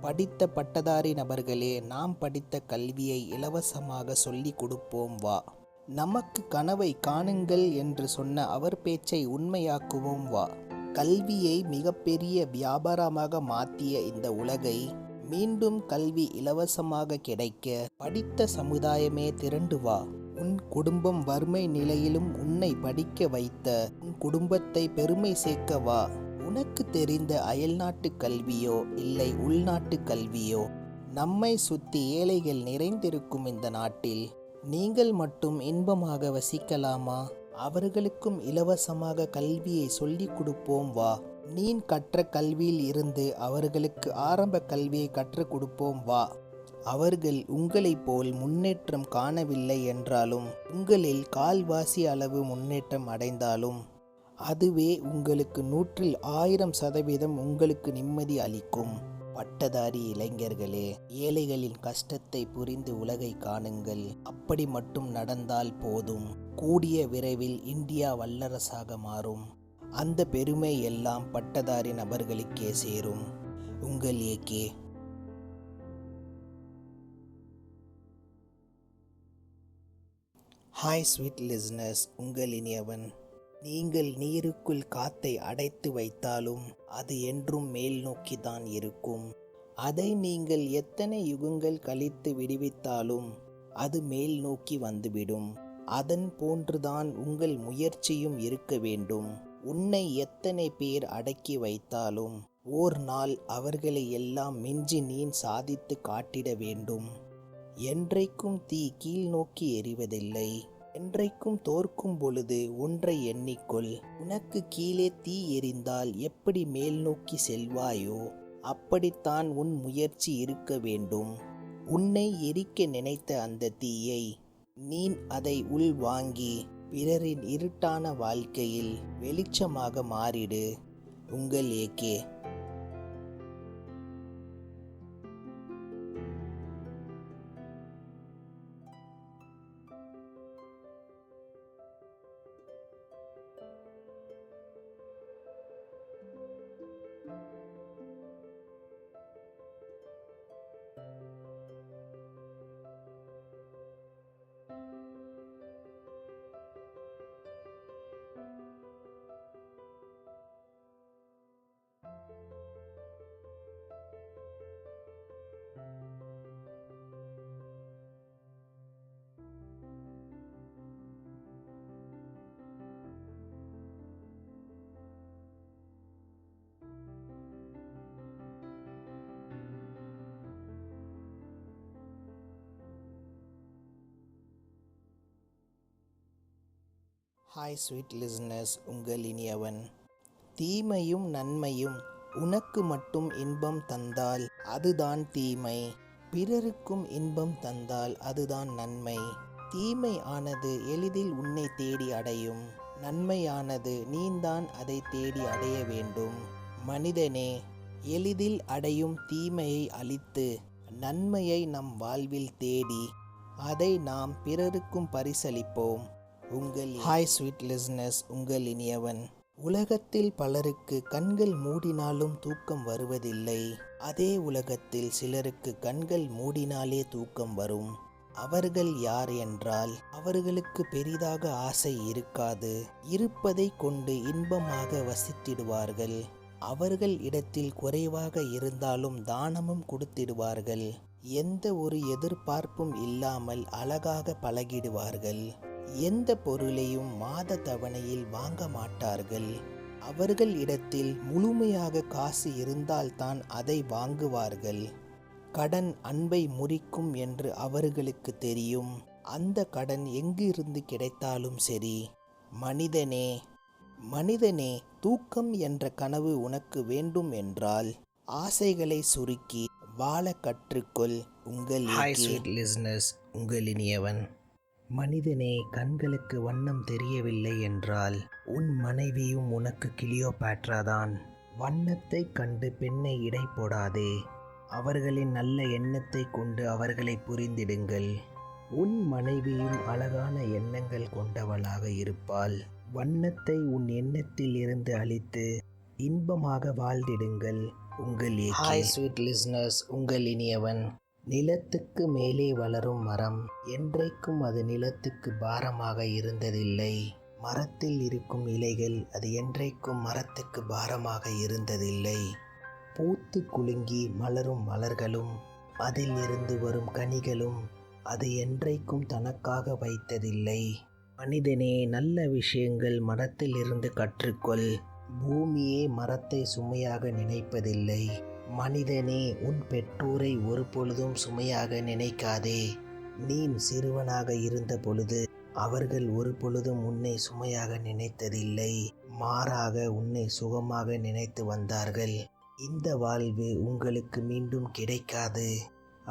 [SPEAKER 2] படித்த பட்டதாரி நபர்களே, நாம் படித்த கல்வியை இலவசமாக சொல்லி கொடுப்போம், வா நமக்கு கனவை காணுங்கள் என்று சொன்ன அவர் பேச்சை உண்மையாக்குவோம், வா கல்வியை மிகப்பெரிய வியாபாரமாக மாற்றிய இந்த உலகை மீண்டும் கல்வி இலவசமாக கிடைக்க படித்த சமுதாயமே திரண்டு வா.
[SPEAKER 1] உன் குடும்பம் வறுமை நிலையிலும் உன்னை படிக்க வைத்த உன் குடும்பத்தை பெருமை சேர்க்கவா? உனக்கு தெரிந்த அயல்நாட்டு கல்வியோ இல்லை உள்நாட்டு கல்வியோ? நம்மை சுற்றி ஏழைகள் நிறைந்திருக்கும் இந்த நாட்டில் நீங்கள் மட்டும் இன்பமாக வசிக்கலாமா? அவர்களுக்கும் இலவசமாக கல்வியை சொல்லிக் கொடுப்போம் வா. நீ கற்ற கல்வியில் இருந்து அவர்களுக்கு ஆரம்ப கல்வியை கற்றுக் கொடுப்போம் வா. அவர்கள் உங்களைப் போல் முன்னேற்றம் காணவில்லை என்றாலும் உங்களில் கால்வாசி அளவு முன்னேற்றம் அடைந்தாலும் அதுவே உங்களுக்கு 100% உங்களுக்கு நிம்மதி அளிக்கும். பட்டதாரி இளைஞர்களே, ஏழைகளின் கஷ்டத்தை புரிந்து உலகை காணுங்கள். அப்படி மட்டும் நடந்தால் போதும், கூடிய விரைவில் இந்தியா வல்லரசாக மாறும். அந்த பெருமை எல்லாம் பட்டதாரி நபர்களுக்கே சேரும். உங்கள் ஏகே. ஹாய் ஸ்வீட் லிஸ்னர்ஸ், உங்கள் இனியவன். நீங்கள் நீருக்குள் காத்தை அடைத்து வைத்தாலும் அது என்றும் மேல் நோக்கி தான் இருக்கும். அதை நீங்கள் எத்தனை யுகங்கள் கழித்து விடுவித்தாலும் அது மேல் நோக்கி வந்துவிடும். அதன் போன்றுதான் உங்கள் முயற்சியும் இருக்க வேண்டும். உன்னை எத்தனை பேர் அடக்கி வைத்தாலும் ஓர் நாள் அவர்களை எல்லாம் மிஞ்சி நீ சாதித்து காட்டிட வேண்டும். என்றைக்கும் தீ கீழ் நோக்கி எரிவதில்லை. என்றைக்கும் தோற்கும் பொழுது ஒன்றை எண்ணிக்கொள். உனக்கு கீழே தீ எரிந்தால் எப்படி மேல் நோக்கி செல்வாயோ அப்படித்தான் உன் முயற்சி இருக்க வேண்டும். உன்னை எரிக்க நினைத்த அந்த தீயை நீ அதை உள் வாங்கி பிறரின் இருட்டான வாழ்க்கையில் வெளிச்சமாக மாறிடு. உங்கள் ஏகே. ஹாய் ஸ்வீட் லிஸ்னர்ஸ், உங்கள் இனியவன். தீமையும் நன்மையும் உனக்கு மட்டும் இன்பம் தந்தால் அதுதான் தீமை. பிறருக்கும் இன்பம் தந்தால் அதுதான் நன்மை. தீமை ஆனது எளிதில் உன்னை தேடி அடையும். நன்மையானது நீந்தான் அதை தேடி அடைய வேண்டும். மனிதனே, எளிதில் அடையும் தீமையை அழித்து நன்மையை நம் வாழ்வில் தேடி அதை நாம் பிறருக்கும் பரிசளிப்போம். உங்கள் ஹாய் ஸ்வீட் லிஸ்னர்ஸ், உங்கள் இனியவன். உலகத்தில் பலருக்கு கண்கள் மூடினாலும் தூக்கம் வருவதில்லை. அதே உலகத்தில் சிலருக்கு கண்கள் மூடினாலே தூக்கம் வரும். அவர்கள் யார் என்றால் அவர்களுக்கு பெரிதாக ஆசை இருக்காது. இருப்பதை கொண்டு இன்பமாக வசித்திடுவார்கள். அவர்கள் இடத்தில் குறைவாக இருந்தாலும் தானமும் கொடுத்திடுவார்கள். எந்த ஒரு எதிர்பார்ப்பும் இல்லாமல் அழகாக பழகிடுவார்கள். எந்த பொருளையும் மாத தவணையில் வாங்க மாட்டார்கள். அவர்கள் இடத்தில் முழுமையாக காசு இருந்தால்தான் அதை வாங்குவார்கள். கடன் அன்பை முறிக்கும் என்று அவர்களுக்கு தெரியும். அந்த கடன் எங்கிருந்து கிடைத்தாலும் சரி. மனிதனே, தூக்கம் என்ற கனவு உனக்கு வேண்டும் என்றால் ஆசைகளை சுருக்கி வாழ கற்றுக்கொள். உங்கள் லிஸ்னர்ஸ், உங்கள் இனியவன். மனிதனே, கண்களுக்கு வண்ணம் தெரியவில்லை என்றால் உன் மனைவியும் உனக்கு கிளியோபாட்ராதான். வண்ணத்தை கண்டு பெண்ணை இடை போடாதே. அவர்களின் நல்ல எண்ணத்தை கொண்டு அவர்களை புரிந்திடுங்கள். உன் மனைவியும் அழகான எண்ணங்கள் கொண்டவளாக இருப்பாள். வண்ணத்தை உன் எண்ணத்தில் இருந்து அழித்து இன்பமாக வாழ்ந்திடுங்கள். உங்கள் ஹாய் ஸ்வீட் லிஸ்னர்ஸ், உங்கள் இனியவன். நிலத்துக்கு மேலே வளரும் மரம் என்றைக்கும் அது நிலத்துக்கு பாரமாக இருந்ததில்லை. மரத்தில் இருக்கும் இலைகள் அது என்றைக்கும் மரத்துக்கு பாரமாக இருந்ததில்லை. பூத்து குலுங்கி மலரும் மலர்களும் அதில் இருந்து வரும் கனிகளும் அது என்றைக்கும் தனக்காக வைத்ததில்லை. மனிதனே, நல்ல விஷயங்கள் மரத்திலிருந்து கற்றுக்கொள். பூமியே மரத்தை சுமையாக நினைப்பதில்லை. மனிதனே, உன் பெற்றோரை ஒரு பொழுதும் சுமையாக நினைக்காதே. நீ சிறுவனாக இருந்த பொழுது அவர்கள் ஒரு பொழுதும் உன்னை சுமையாக நினைத்ததில்லை. மாறாக உன்னை சுகமாக நினைத்து வந்தார்கள். இந்த வாழ்வு உங்களுக்கு மீண்டும் கிடைக்காது.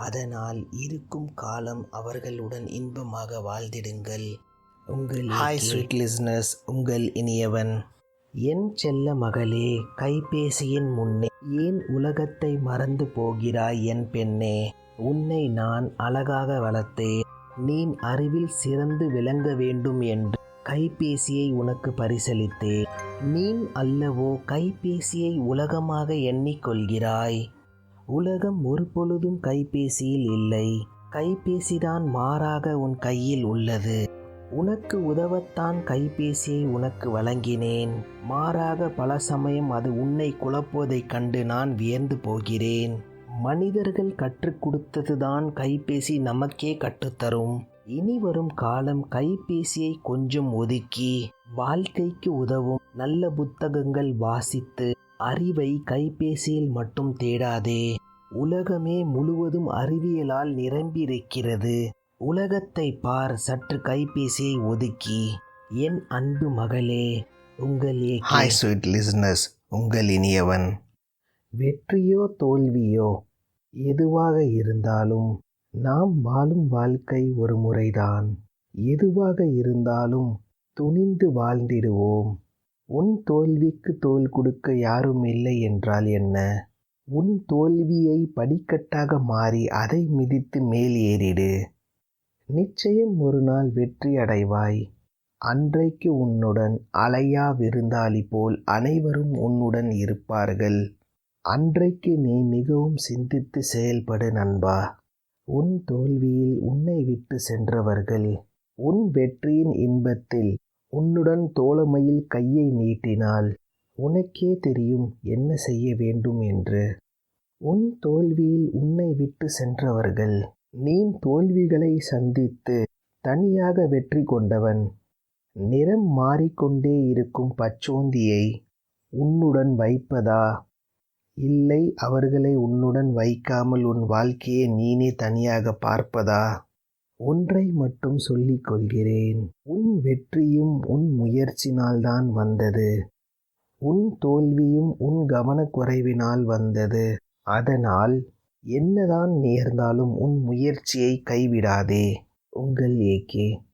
[SPEAKER 1] அதனால் இருக்கும் காலம் அவர்களுடன் இன்பமாக வாழ்ந்திடுங்கள். உங்கள்
[SPEAKER 2] ஹாய் ஸ்வீட் லிஸ்னர்ஸ், உங்கள் இனியவன்.
[SPEAKER 1] என் செல்ல மகளே, கைபேசியின் முன்னே ஏன் உலகத்தை மறந்து போகிறாய் என் பெண்ணே? உன்னை நான் அழகாக வளர்த்தேன். நீ அறிவில் சிறந்து விளங்க வேண்டும் என்று கைபேசியை உனக்கு பரிசளித்தேன். நீ அல்லவோ கைபேசியை உலகமாக எண்ணிக்கொள்கிறாய். உலகம் ஒரு பொழுதும் கைபேசியில் இல்லை. கைபேசிதான் மாறாக உன் கையில் உள்ளது. உனக்கு உதவத்தான் கைபேசியை உனக்கு வழங்கினேன். மாறாக பல சமயம் அது உன்னை குழப்புவதைக் கண்டு நான் வியந்து போகிறேன். மனிதர்கள் கற்றுக் கொடுத்ததுதான் கைபேசி நமக்கே கற்றுத்தரும். இனி வரும் காலம் கைபேசியை கொஞ்சம் ஒதுக்கி வாழ்க்கைக்கு உதவும் நல்ல புத்தகங்கள் வாசித்து அறிவை கைபேசியில் மட்டும் தேடாதே. உலகமே முழுவதும் அறிவியலால் நிரம்பியிருக்கிறது. உலகத்தை பார், சற்று கைபேசியை ஒதுக்கி. என் அன்பு மகளே, உங்கள்
[SPEAKER 2] ஹாய் ஸ்வீட் லிஸ்னர்ஸ், உங்கள் இனியவன்.
[SPEAKER 1] வெற்றியோ தோல்வியோ எதுவாக இருந்தாலும் நாம் வாழும் வாழ்க்கை ஒரு முறைதான். எதுவாக இருந்தாலும் துணிந்து வாழ்ந்திடுவோம். உன் தோல்விக்கு தோள் கொடுக்க யாரும் இல்லை என்றால் என்ன? உன் தோல்வியை படிக்கட்டாக மாறி அதை மிதித்து மேல் ஏறிடு. நிச்சயம் ஒரு நாள் வெற்றி அடைவாய். அன்றைக்கு உன்னுடன் அலையா விருந்தாளி போல் அனைவரும் உன்னுடன் இருப்பார்கள். அன்றைக்கு நீ மிகவும் சிந்தித்து செயல்படு நண்பா. உன் தோல்வியில் உன்னை விட்டு சென்றவர்கள் உன் வெற்றியின் இன்பத்தில் உன்னுடன் தோழமையில் கையை நீட்டினால் உனக்கே தெரியும் என்ன செய்ய வேண்டும் என்று. உன் தோல்வியில் உன்னை விட்டு சென்றவர்கள் நீ தோல்விகளை சந்தித்து தனியாக வெற்றி கொண்டவன். நிறம் மாறிக்கொண்டே இருக்கும் பச்சோந்தியை உன்னுடன் வைப்பதா, இல்லை அவர்களை உன்னுடன் வைக்காமல் உன் வாழ்க்கையை நீனே தனியாக பார்ப்பதா? ஒன்றை மட்டும் சொல்லிக் கொள்கிறேன். உன் வெற்றியும் உன் முயற்சினால்தான் வந்தது. உன் தோல்வியும் உன் கவனக்குறைவினால் வந்தது. அதனால் என்னதான் நேர்ந்தாலும் உன் முயற்சியை கைவிடாதே. உங்கள் ஏகே.